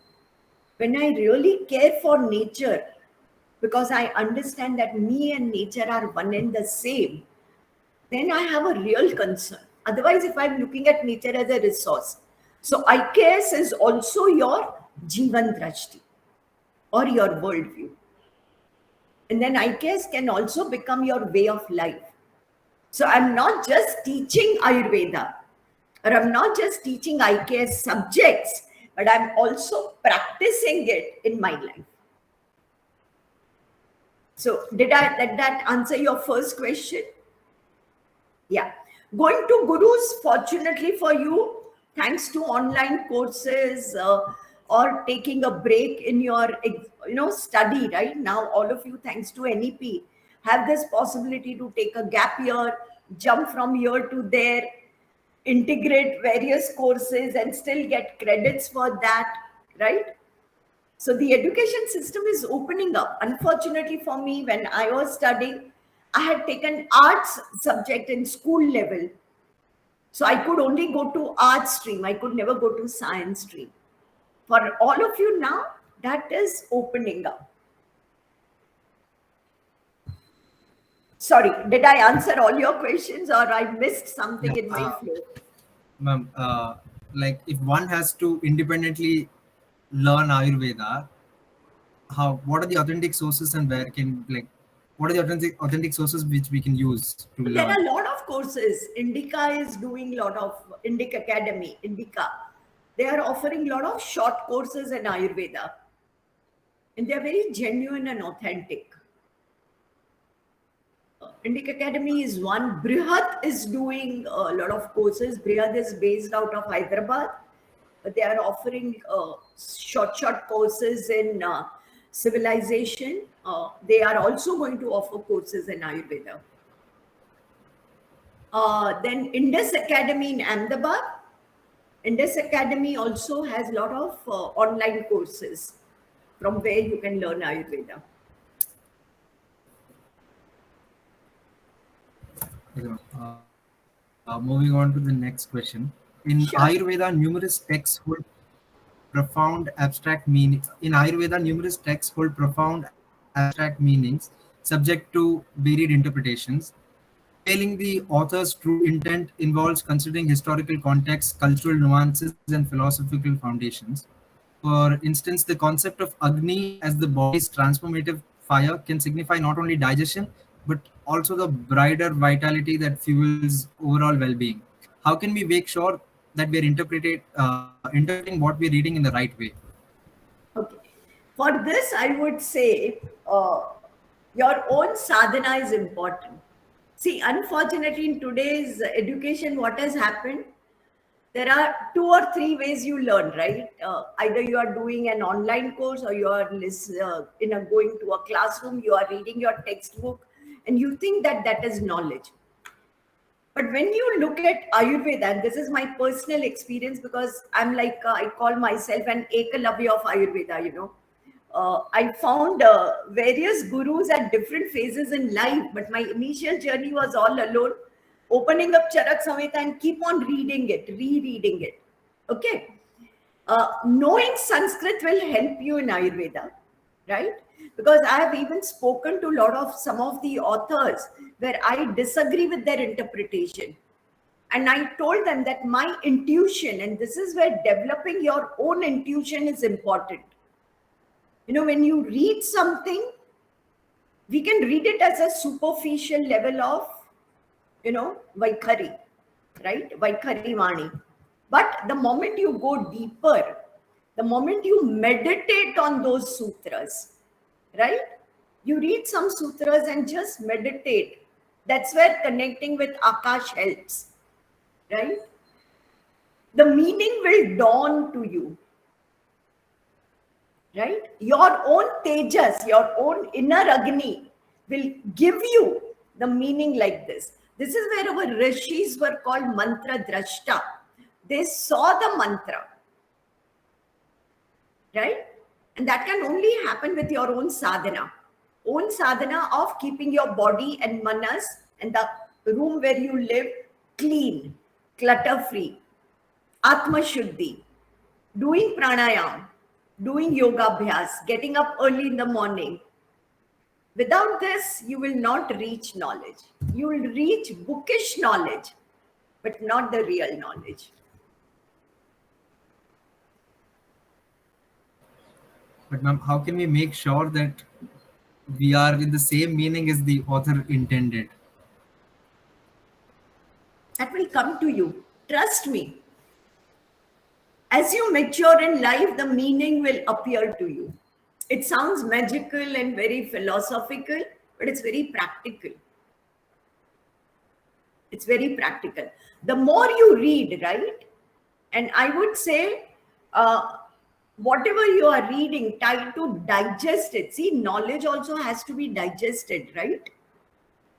When I really care for nature, because I understand that me and nature are one and the same, then I have a real concern. Otherwise, if I'm looking at nature as a resource, so IKS is also your Jivan Drashti or your worldview. And then IKS can also become your way of life. So I'm not just teaching Ayurveda, or I'm not just teaching IKS subjects, but I'm also practicing it in my life. So did that answer your first question? Yeah. Going to gurus, fortunately for you, thanks to online courses or taking a break in your study, right? Now, all of you, thanks to NEP, have this possibility to take a gap year, jump from here to there, integrate various courses and still get credits for that, right? So the education system is opening up. Unfortunately for me, when I was studying, I had taken arts subject in school level. So I could only go to art stream. I could never go to science stream. For all of you now, that is opening up. Sorry, did I answer all your questions or I missed something in my flow? Ma'am, like if one has to independently learn Ayurveda, what are the authentic sources and where can what are the authentic sources which we can use to There learn? are a lot of courses. Indica is doing a lot of Indic Academy, Indica. They are offering a lot of short courses in Ayurveda. And they are very genuine and authentic. Indic Academy is one. Brihat is doing a lot of courses. Brihat is based out of Hyderabad. But they are offering short courses in civilization. They are also going to offer courses in Ayurveda. Then Indus Academy in Ahmedabad. Indus Academy also has a lot of online courses from where you can learn Ayurveda. Okay, ma'am. Moving on to the next question. In Sure. Ayurveda, numerous texts hold profound abstract meaning. In Ayurveda, numerous texts hold profound abstract meanings, subject to varied interpretations. Revealing the author's true intent involves considering historical context, cultural nuances, and philosophical foundations. For instance, the concept of Agni as the body's transformative fire can signify not only digestion, but also the brighter vitality that fuels overall well being. How can we make sure that we are interpreting what we're reading in the right way? Okay. For this, I would say your own sadhana is important. See, unfortunately, in today's education, what has happened? There are 2 or 3 ways you learn, right? Either you are doing an online course or you are going to a classroom, you are reading your textbook, and you think that that is knowledge. But when you look at Ayurveda, and this is my personal experience because I'm like, I call myself an Ekalavya of Ayurveda, I found various gurus at different phases in life, but my initial journey was all alone, opening up Charak Samhita and keep on reading it, rereading it. Okay. Knowing Sanskrit will help you in Ayurveda, right? Because I have even spoken to a lot of some of the authors where I disagree with their interpretation. And I told them that my intuition, and this is where developing your own intuition is important. When you read something, we can read it as a superficial level of, Vaikhari, right? Vaikhari Vani. But the moment you go deeper, the moment you meditate on those sutras, right? You read some sutras and just meditate. That's where connecting with Akash helps, right? The meaning will dawn to you, right? Your own tejas, your own inner Agni will give you the meaning like this. This is where our rishis were called mantra drashta. They saw the mantra, right? And that can only happen with your own sadhana of keeping your body and manas and the room where you live clean, clutter free, atma shuddhi, doing pranayam, doing yoga abhyas, getting up early in the morning. Without this, you will not reach knowledge. You will reach bookish knowledge, but not the real knowledge. But ma'am, how can we make sure that we are in the same meaning as the author intended? That will come to you. Trust me. As you mature in life, the meaning will appear to you. It sounds magical and very philosophical, but it's very practical. It's very practical. The more you read, right? And I would say, whatever you are reading, try to digest it. See, knowledge also has to be digested, right?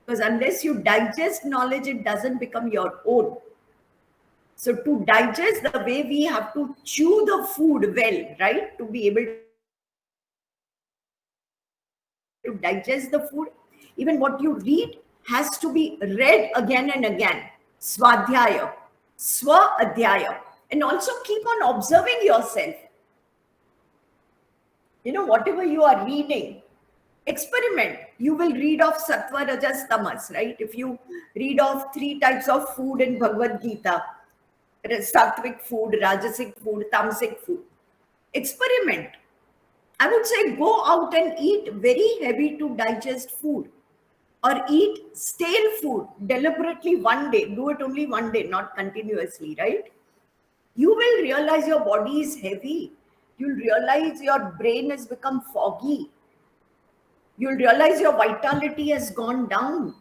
Because unless you digest knowledge, it doesn't become your own. So to digest, the way we have to chew the food well, right? To be able to digest the food, even what you read has to be read again and again. Swadhyaya, Swa Adhyaya. And also keep on observing yourself. Whatever you are reading, experiment. You will read of Sattva, Rajas, Tamas, right? If you read of 3 types of food in Bhagavad Gita, sattvic food, rajasic food, tamasic food. Experiment. I would say go out and eat very heavy to digest food or eat stale food deliberately one day. Do it only one day, not continuously, right? You will realize your body is heavy. You'll realize your brain has become foggy. You'll realize your vitality has gone down.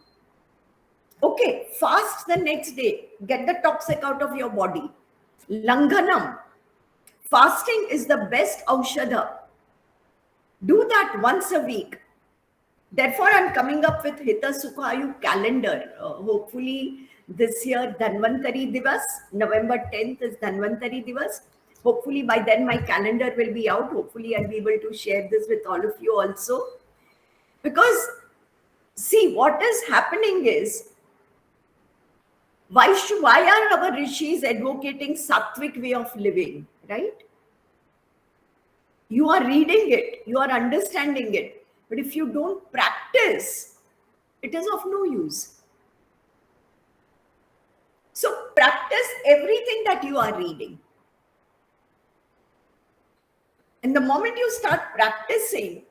Okay, fast the next day. Get the toxic out of your body. Langhanam. Fasting is the best aushadha. Do that once a week. Therefore, I'm coming up with Hita Sukhayu calendar. Hopefully, this year, Dhanvantari Divas, November 10th is Dhanvantari Divas. Hopefully, by then, my calendar will be out. Hopefully, I'll be able to share this with all of you also. Because, see, what is happening is, why are our rishis advocating sattvic way of living, right? You are reading it, you are understanding it, but if you don't practice, it is of no use. So practice everything that you are reading. And the moment you start practicing,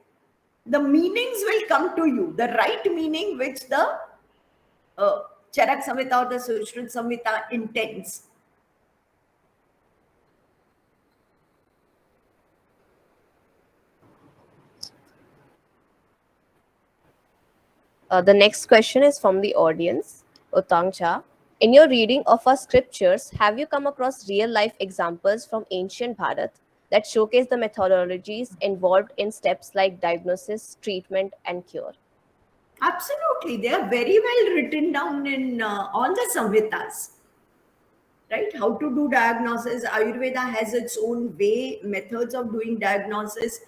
the meanings will come to you, the right meaning which the Charak Samhita or the Sushruta Samhita intends. The next question is from the audience, Utangcha. In your reading of our scriptures, have you come across real life examples from ancient Bharat that showcase the methodologies involved in steps like diagnosis, treatment, and cure? Absolutely. They are very well written down in all the Samhitas, right? How to do diagnosis. Ayurveda has its own way, methods of doing diagnosis.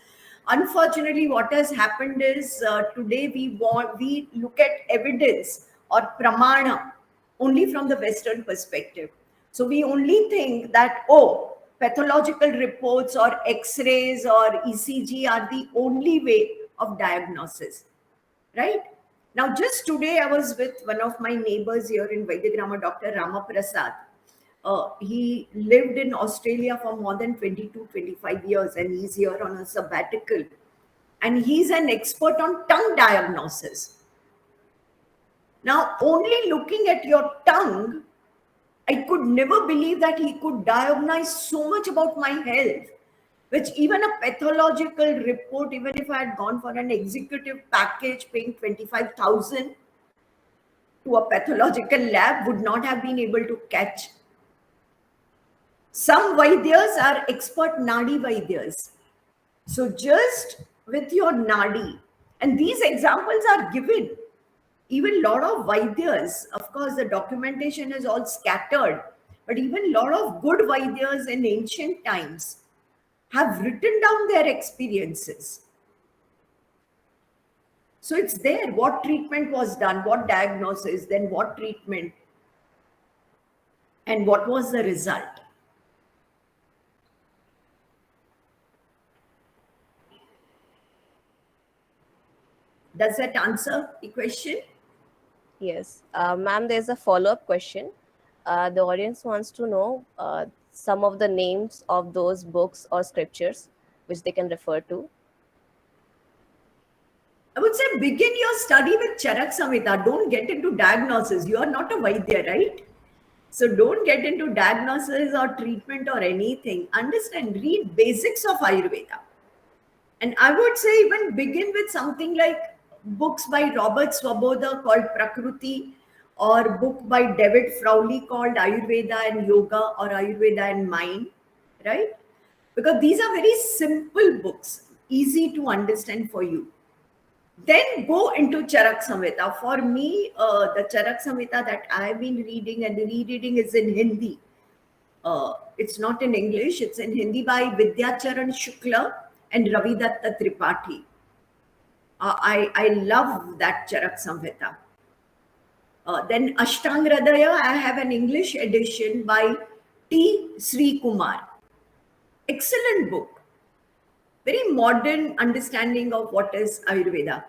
Unfortunately, what has happened is today we look at evidence or pramana only from the Western perspective. So we only think that, oh, pathological reports or X-rays or ECG are the only way of diagnosis, right? Now, just today, I was with one of my neighbors here in Vaidyagrama, Dr. Ramaprasad. He lived in Australia for more than 22, 25 years, and he's here on a sabbatical. And he's an expert on tongue diagnosis. Now, only looking at your tongue, I could never believe that he could diagnose so much about my health, which even a pathological report, even if I had gone for an executive package paying 25,000 to a pathological lab, would not have been able to catch. Some Vaidyas are expert Nadi Vaidyas. So just with your Nadi, and these examples are given. Even a lot of Vaidyas, of course, the documentation is all scattered, but even a lot of good Vaidyas in ancient times have written down their experiences. So it's there what treatment was done, what diagnosis, then what treatment, and what was the result. Does that answer the question? Yes. Ma'am, there's a follow-up question. The audience wants to know some of the names of those books or scriptures which they can refer to. I would say begin your study with Charak Samhita. Don't get into diagnosis. You are not a Vaidya, right? So don't get into diagnosis or treatment or anything. Understand, read basics of Ayurveda. And I would say even begin with something like books by Robert Swoboda called Prakruti, or book by David Frowley called Ayurveda and Yoga or Ayurveda and Mind, right? Because these are very simple books, easy to understand for you. Then go into Charak Samhita. For me, the Charak Samhita that I've been reading and rereading is in Hindi. It's not in English, it's in Hindi by Vidyacharan Shukla and Ravidatta Tripathi. I love that Charak Samhita. Then Ashtang Hridaya, I have an English edition by T. Sri Kumar. Excellent book. Very modern understanding of what is Ayurveda.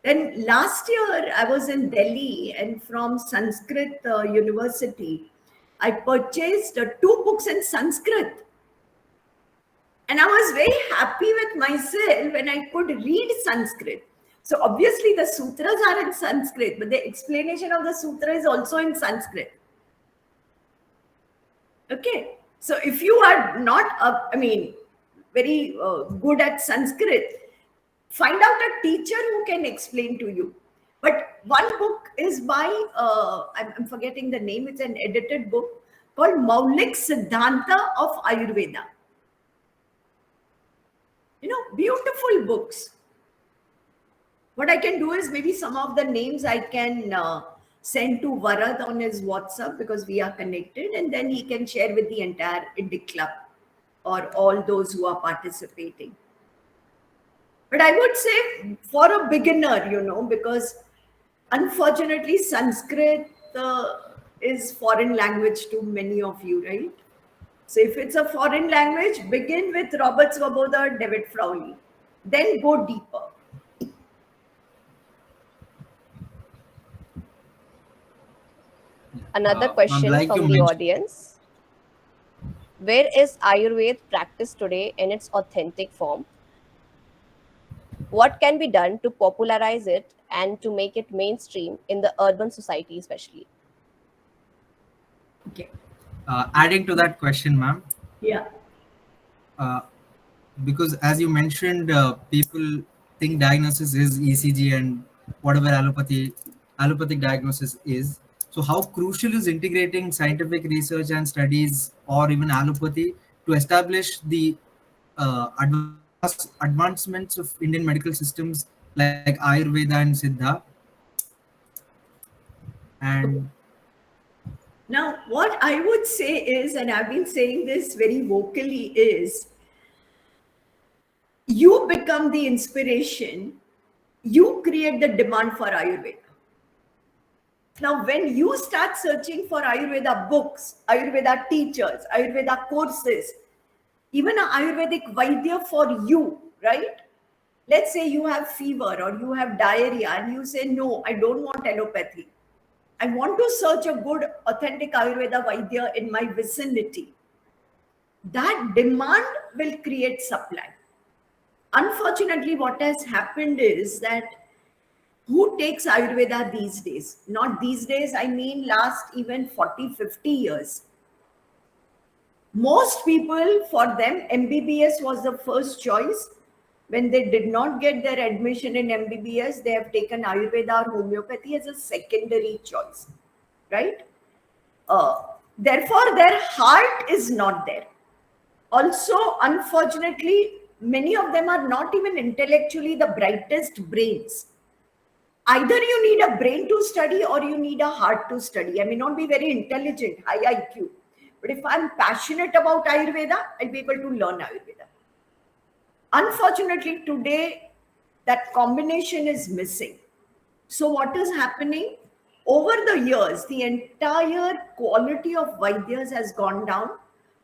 Then last year I was in Delhi, and from Sanskrit University, I purchased two books in Sanskrit. And I was very happy with myself when I could read Sanskrit. So obviously the sutras are in Sanskrit, but the explanation of the sutra is also in Sanskrit. Okay. So if you are not, very good at Sanskrit, find out a teacher who can explain to you. But one book is by, I'm forgetting the name, it's an edited book called Maulik Siddhanta of Ayurveda. Beautiful books. What I can do is maybe some of the names I can send to Varad on his WhatsApp, because we are connected, and then he can share with the entire Indic club or all those who are participating. But I would say for a beginner, because unfortunately Sanskrit is foreign language to many of you, right? So if it's a foreign language, begin with Robert Swoboda, David Frowley. Then go deeper. Another question Like you from the mentioned, audience. Where is Ayurveda practiced today in its authentic form? What can be done to popularize it and to make it mainstream in the urban society, especially? Okay. adding to that question, ma'am, Yeah. uh, because as you mentioned, people think diagnosis is ECG and whatever allopathic diagnosis is. So how crucial is integrating scientific research and studies or even allopathy to establish the advancements of Indian medical systems like Ayurveda and Siddha? And Now, what I would say is, and I've been saying this very vocally, is you become the inspiration, you create the demand for Ayurveda. Now, when you start searching for Ayurveda books, Ayurveda teachers, Ayurveda courses, even an Ayurvedic Vaidya for you, right? Let's say you have fever or you have diarrhea and you say, no, I don't want allopathy. I want to search a good, authentic Ayurveda Vaidya in my vicinity. That demand will create supply. Unfortunately, what has happened is that who takes Ayurveda these days? Not these days, I mean last even 40, 50 years. Most people, for them, MBBS was the first choice. When they did not get their admission in MBBS, they have taken Ayurveda or homeopathy as a secondary choice, right? Therefore, their heart is not there. Also, unfortunately, many of them are not even intellectually the brightest brains. Either you need a brain to study or you need a heart to study. I may not be very intelligent, high IQ, but if I'm passionate about Ayurveda, I'll be able to learn Ayurveda. Unfortunately, today that combination is missing. So, what is happening? Over the years, the entire quality of Vaidyas has gone down.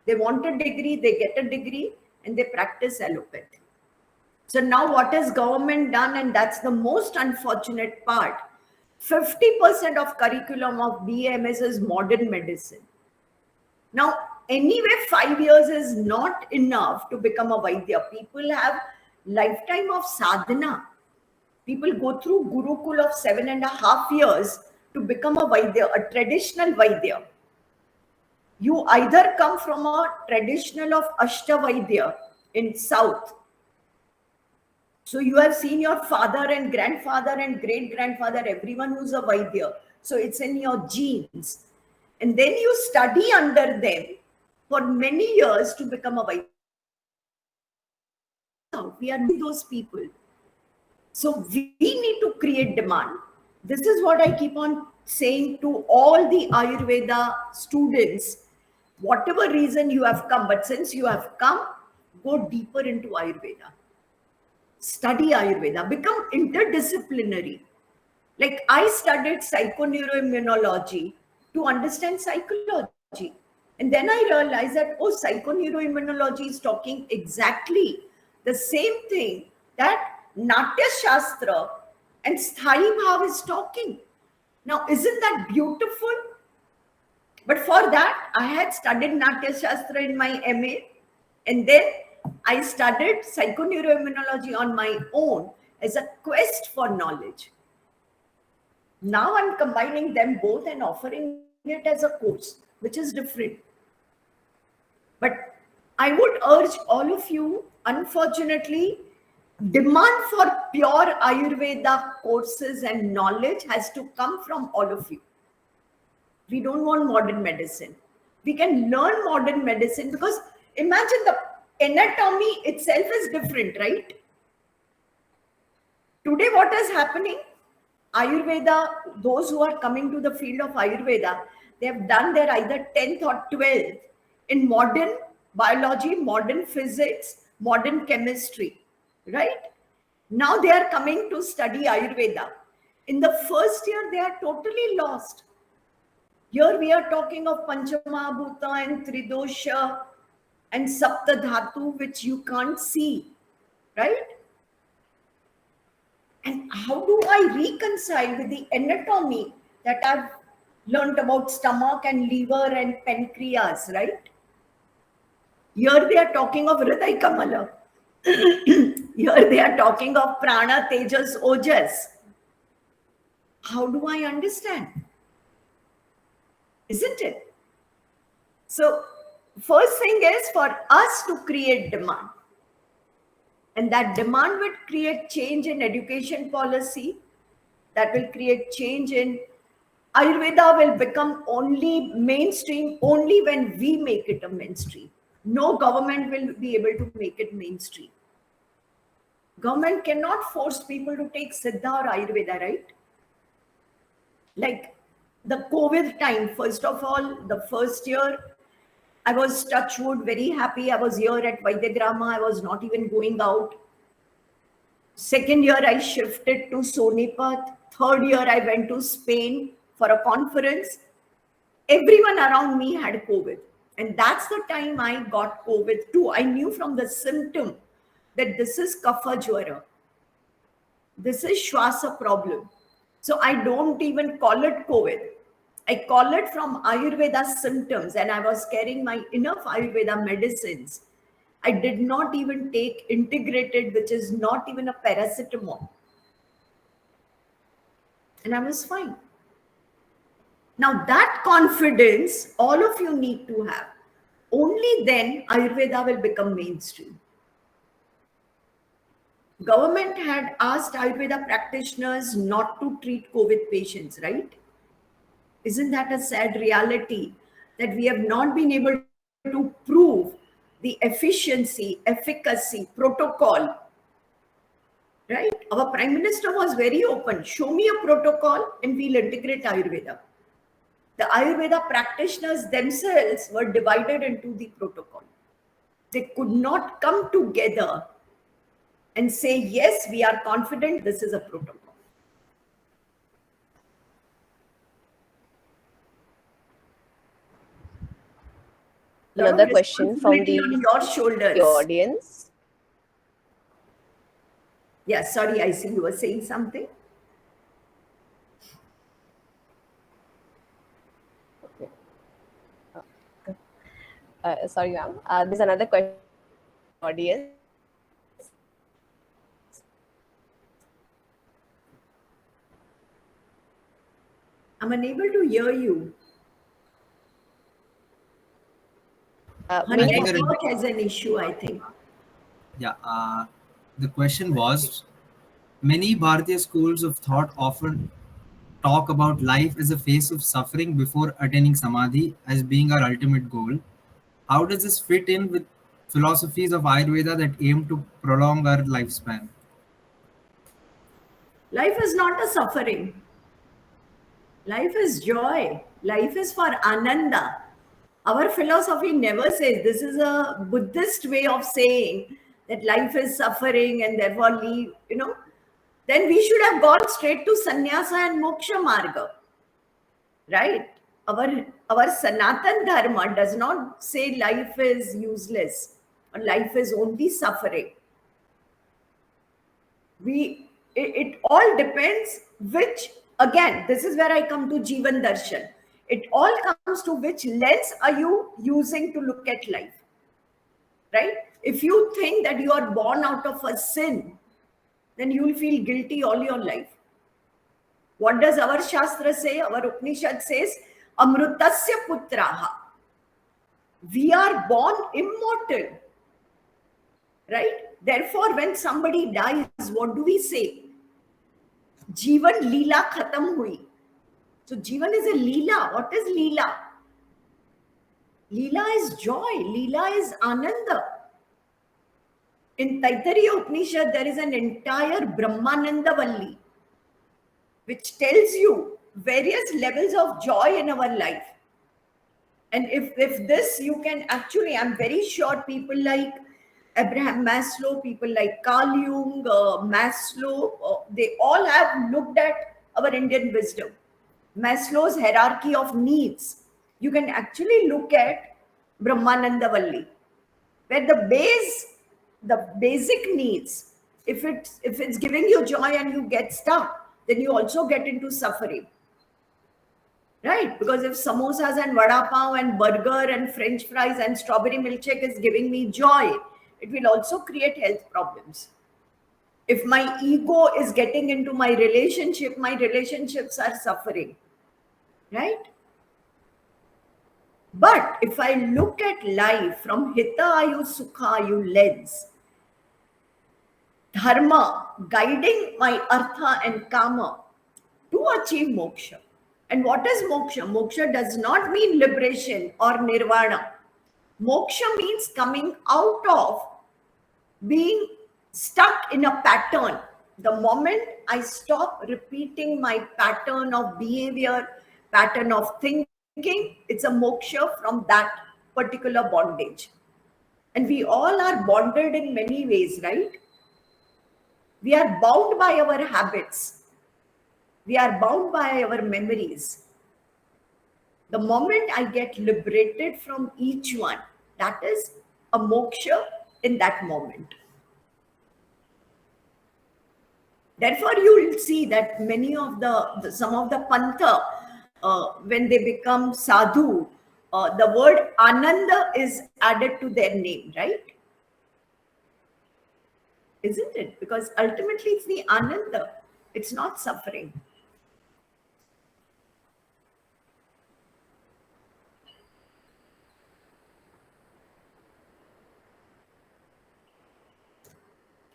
They want a degree, they get a degree, and they practice allopathy. So now what has government done? And that's the most unfortunate part. 50% of curriculum of BAMS is modern medicine. Now, anyway, 5 years is not enough to become a Vaidya. People have lifetime of sadhana. People go through Gurukul of 7.5 years to become a Vaidya, a traditional Vaidya. You either come from a traditional of Ashtavaidya in South. So you have seen your father and grandfather and great grandfather, everyone who's a Vaidya. So it's in your genes. And then you study under them for many years to become a Vaidya. We are those people. So we need to create demand. This is what I keep on saying to all the Ayurveda students. Whatever reason you have come, but since you have come, go deeper into Ayurveda. Study Ayurveda, become interdisciplinary. Like I studied psychoneuroimmunology to understand psychology. And then I realized that, oh, psychoneuroimmunology is talking exactly the same thing that Natya Shastra and Sthai Bhav is talking. Now, isn't that beautiful? But for that, I had studied Natya Shastra in my MA, and then I studied psychoneuroimmunology on my own as a quest for knowledge. Now I'm combining them both and offering it as a course, which is different. But I would urge all of you, unfortunately, demand for pure Ayurveda courses and knowledge has to come from all of you. We don't want modern medicine. We can learn modern medicine because imagine the anatomy itself is different, right? Today, what is happening? Ayurveda, those who are coming to the field of Ayurveda, they have done their either 10th or 12th in modern biology, modern physics, modern chemistry, right? Now they are coming to study Ayurveda. In the first year, they are totally lost. Here we are talking of Panchamahabhuta and Tridosha and Saptadhatu, which you can't see, right? And how do I reconcile with the anatomy that I've learned about stomach and liver and pancreas, right? Here they are talking of Hriday Kamala. Here they are talking of Prana, Tejas, Ojas. How do I understand? Isn't it? So, first thing is for us to create demand. And that demand will create change in education policy. That will create change in Ayurveda will become only mainstream only when we make it a mainstream. No government will be able to make it mainstream. Government cannot force people to take Siddha or Ayurveda, right? Like the COVID time, first of all, the first year, I was touch wood very happy. I was here at Vaidyagrama. I was not even going out. Second year, I shifted to Sonipat. Third year, I went to Spain for a conference. Everyone around me had COVID. And that's the time I got COVID too. I knew from the symptom that this is kapha jwara. This is Shwasa problem. So I don't even call it COVID. I call it from Ayurveda symptoms, and I was carrying my enough Ayurveda medicines. I did not even take integrated, which is not even a paracetamol. And I was fine. Now that confidence, all of you need to have. Only then Ayurveda will become mainstream. Government had asked Ayurveda practitioners not to treat COVID patients, right? Isn't that a sad reality that we have not been able to prove the efficiency, efficacy, protocol, right? Our Prime Minister was very open. Show me a protocol and we'll integrate Ayurveda. The Ayurveda practitioners themselves were divided into the protocol. They could not come together and say, yes, we are confident this is a protocol. Another question from the On your shoulders. audience. Yeah, sorry, I see you were saying something. Sorry, ma'am. There's another question from the audience. I'm unable to hear you. Her network has an issue, I think. Yeah, the question was, many Bharatiya schools of thought often talk about life as a phase of suffering before attaining samadhi as being our ultimate goal. How does this fit in with philosophies of Ayurveda that aim to prolong our lifespan? Life is not a suffering. Life is joy. Life is for ananda. Our philosophy never says, this is a Buddhist way of saying that life is suffering and therefore leave, then we should have gone straight to sannyasa and moksha marga. Right? Our Sanatan Dharma does not say life is useless or life is only suffering. It all depends which, again, this is where I come to Jivan Darshan. It all comes to which lens are you using to look at life, right? If you think that you are born out of a sin, then you will feel guilty all your life. What does our Shastra say? Our Upanishad says, Amrutasya putraha. We are born immortal, right? Therefore, when somebody dies, what do we say? Jivan Leela khatam hui. So Jivan is a Leela. What is Leela? Leela is joy. Leela is Ananda. In Taittiriya Upanishad, there is an entire Brahmananda Valli, which tells you various levels of joy in our life. And if this you can actually, I'm very sure people like Abraham Maslow, people like Carl Jung, Maslow, they all have looked at our Indian wisdom. Maslow's hierarchy of needs. You can actually look at Brahmananda Valli, where the basic needs, if it's giving you joy and you get stuck, then you also get into suffering. Right? Because if samosas and vada pav and burger and french fries and strawberry milkshake is giving me joy, it will also create health problems. If my ego is getting into my relationship, my relationships are suffering. Right? But if I look at life from Hitayu Sukhayu lens, dharma guiding my artha and kama to achieve moksha. And what is moksha? Moksha does not mean liberation or nirvana. Moksha means coming out of being stuck in a pattern. The moment I stop repeating my pattern of behavior, pattern of thinking, it's a moksha from that particular bondage. And we all are bonded in many ways, right? We are bound by our habits, we are bound by our memories. The moment I get liberated from each one, that is a moksha in that moment. Therefore, you will see that many of some of the pantha, when they become sadhu, the word ananda is added to their name, right? Isn't it? Because ultimately it's the ananda, it's not suffering.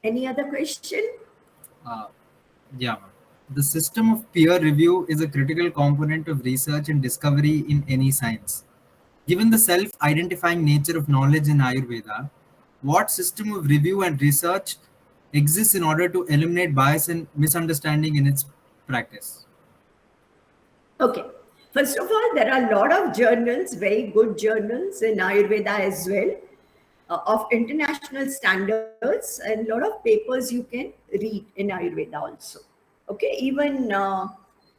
Any other question? Uh, yeah. The system of peer review is a critical component of research and discovery in any science. Given the self identifying nature of knowledge in Ayurveda, what system of review and research exists in order to eliminate bias and misunderstanding in its practice? Okay. First of all, there are a lot of journals, very good journals in Ayurveda as well, of international standards, and a lot of papers you can read in Ayurveda also. Okay, even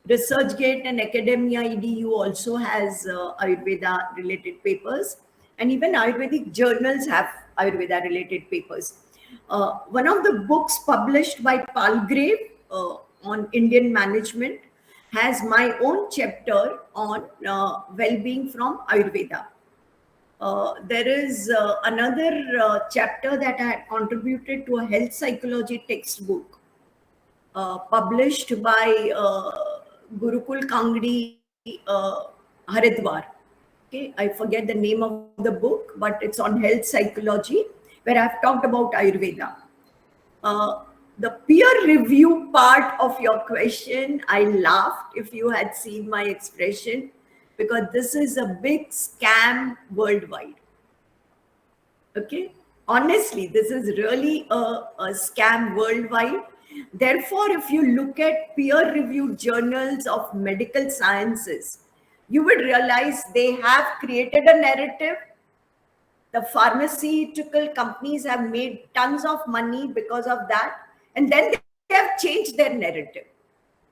ResearchGate and Academia EDU also has Ayurveda related papers, and even Ayurvedic journals have Ayurveda related papers. One of the books published by Palgrave on Indian management has my own chapter on well-being from Ayurveda. There is another chapter that I had contributed to a health psychology textbook published by Gurukul Kangdi Haridwar. Okay, I forget the name of the book, but it's on health psychology, where I've talked about Ayurveda. The peer review part of your question, I laughed if you had seen my expression, because this is a big scam worldwide. Okay, honestly, this is really a scam worldwide. Therefore, if you look at peer reviewed journals of medical sciences, you would realize they have created a narrative. The pharmaceutical companies have made tons of money because of that, and then they have changed their narrative.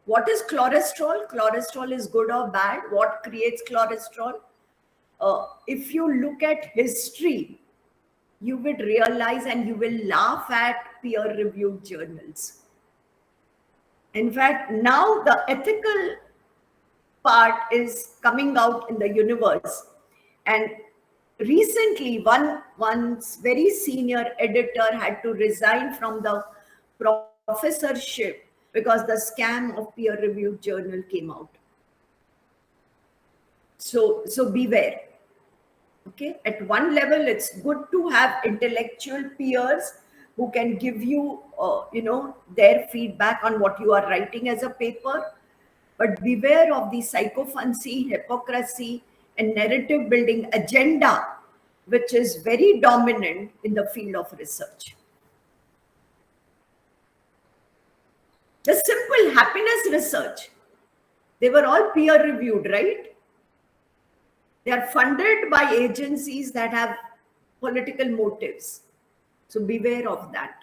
What is cholesterol? Cholesterol is good or bad? What creates cholesterol? If you look at history, you will realize and you will laugh at peer reviewed journals. In fact, now the ethical part is coming out in the universe. And recently, one's very senior editor had to resign from the professorship because the scam of peer reviewed journal came out. So beware. Okay, at one level, it's good to have intellectual peers who can give you, their feedback on what you are writing as a paper. But beware of the psychophancy, hypocrisy, and narrative building agenda, which is very dominant in the field of research. The simple happiness research, they were all peer reviewed, right? They are funded by agencies that have political motives. So beware of that.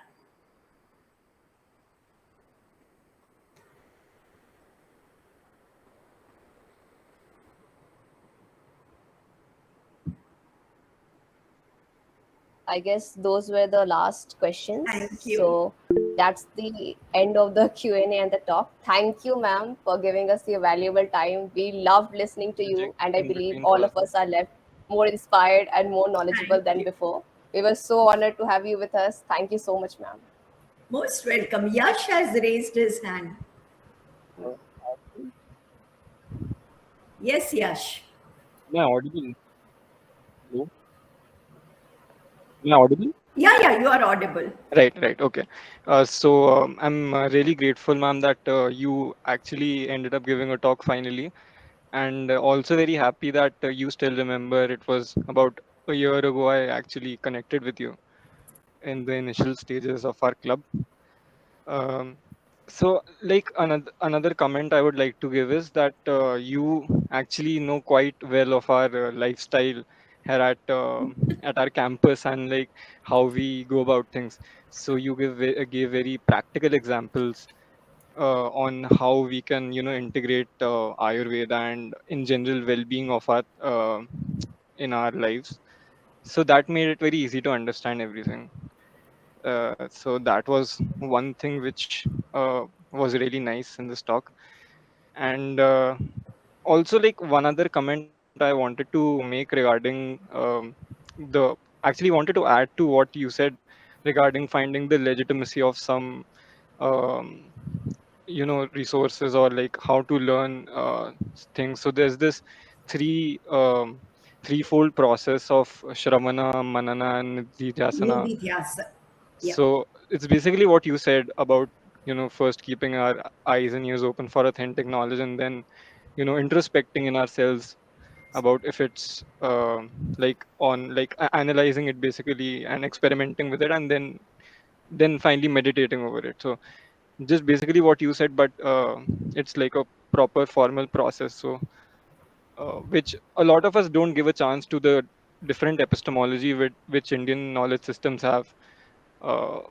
I guess those were the last questions. Thank you. So that's the end of the Q&A and the talk. Thank you, ma'am, for giving us your valuable time. We loved listening to you, Project and I in believe between all was of us are left more inspired and more knowledgeable Thank than you. before. We were so honored to have you with us. Thank you so much, ma'am. Most welcome. Yash has raised his hand. Yes, Yash. am I audible? Hello? Am I audible? Yeah, you are audible. Right. Okay. I'm really grateful, ma'am, that you actually ended up giving a talk finally, and also very happy that you still remember it was about a year ago I actually connected with you in the initial stages of our club. Um, So, like another comment I would like to give is that you actually know quite well of our lifestyle here at our campus, and like how we go about things. So you gave very practical examples on how we can, integrate Ayurveda and in general well-being of our in our lives. So that made it very easy to understand everything. So that was one thing which was really nice in this talk. And also, like, one other comment I wanted to make regarding the actually wanted to add to what you said regarding finding the legitimacy of some um, resources, or like how to learn things. So there's this three threefold process of shramana, manana, and nididhyasana. Nididhyasa. Yeah. So it's basically what you said about, first keeping our eyes and ears open for authentic knowledge, and then, introspecting in ourselves about if it's like on like analyzing it basically and experimenting with it, and then finally meditating over it. So just basically what you said, but it's like a proper formal process. So which a lot of us don't give a chance to the different epistemology which Indian knowledge systems have. Uh,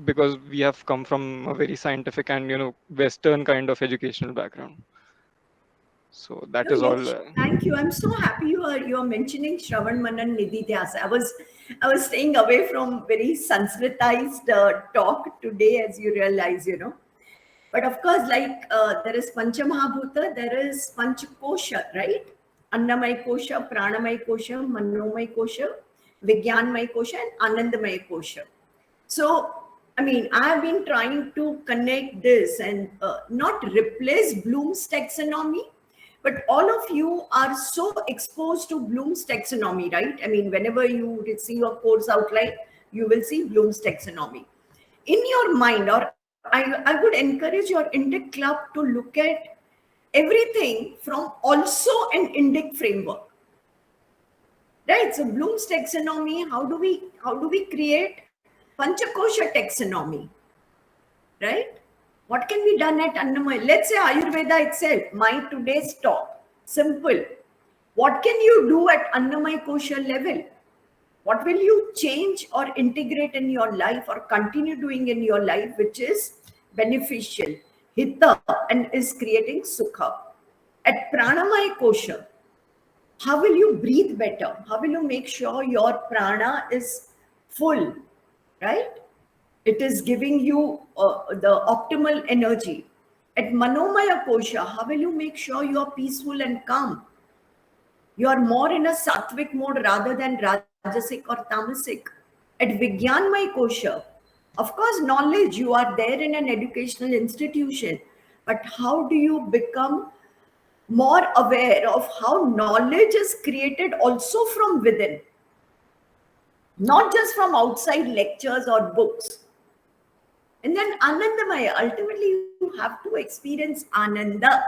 because we have come from a very scientific and, Western kind of educational background. So that No, is all. yes, thank you. I'm so happy you are mentioning Shravan Manan Nididhyasa. I was staying away from very Sanskritized talk today, as you realize, But of course, like there is Panchamahabhuta, there is Panchakosha, right? Annamay Kosha, Pranamay Kosha, Manomay Kosha, Vigyanmay Kosha, and Anandamay Kosha. So, I mean, I've been trying to connect this and not replace Bloom's taxonomy, but all of you are so exposed to Bloom's taxonomy, right? I mean, whenever you receive a course outline, you will see Bloom's taxonomy. In your mind, or I would encourage your Indic club to look at everything from also an Indic framework, right? So Bloom's taxonomy, how do we create Panchakosha taxonomy, right? What can be done at Annamaya? Let's say Ayurveda itself, my today's talk, simple. What can you do at Annamaya Kosha level? What will you change or integrate in your life or continue doing in your life, which is beneficial, hita, and is creating sukha? At Pranamaya Kosha, how will you breathe better? How will you make sure your prana is full, right? It is giving you the optimal energy. At Manomaya Kosha, how will you make sure you are peaceful and calm? You are more in a sattvic mode rather than rajasic or tamasic. At Vigyanmaya Kosha, of course, knowledge, you are there in an educational institution, but how do you become more aware of how knowledge is created also from within, not just from outside lectures or books? And then Anandamaya, ultimately, you have to experience Ananda.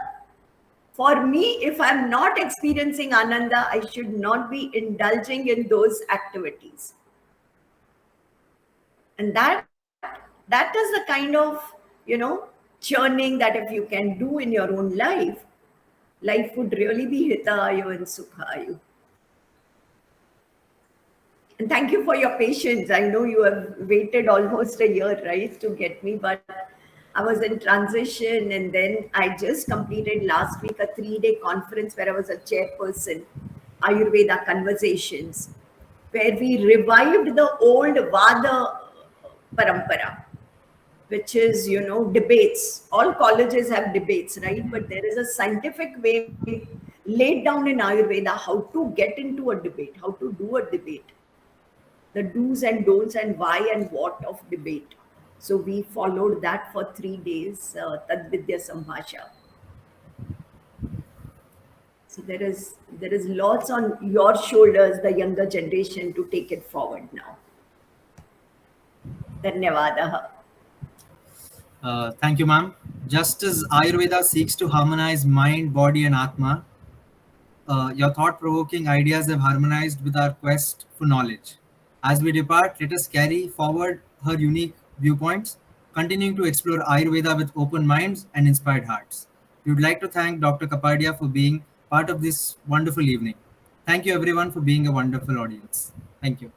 For me, if I'm not experiencing Ananda, I should not be indulging in those activities. And that is the kind of, churning that if you can do in your own life, life would really be hitayu and sukhayu. And thank you for your patience. I know you have waited almost a year, right, to get me, but I was in transition, and then I just completed last week a 3-day conference where I was a chairperson, Ayurveda Conversations, where we revived the old Vada parampara, which is, debates. All colleges have debates, right? But there is a scientific way laid down in Ayurveda how to get into a debate, how to do a debate, the do's and don'ts and why and what of debate. So we followed that for 3 days, Tadvidya Sambhasha. So there is lots on your shoulders, the younger generation, to take it forward now. Dhanyavadaha. Thank you, ma'am. Just as Ayurveda seeks to harmonize mind, body, and Atma, your thought provoking ideas have harmonized with our quest for knowledge. As we depart, let us carry forward her unique viewpoints, continuing to explore Ayurveda with open minds and inspired hearts. We would like to thank Dr. Kapadia for being part of this wonderful evening. Thank you, everyone, for being a wonderful audience. Thank you.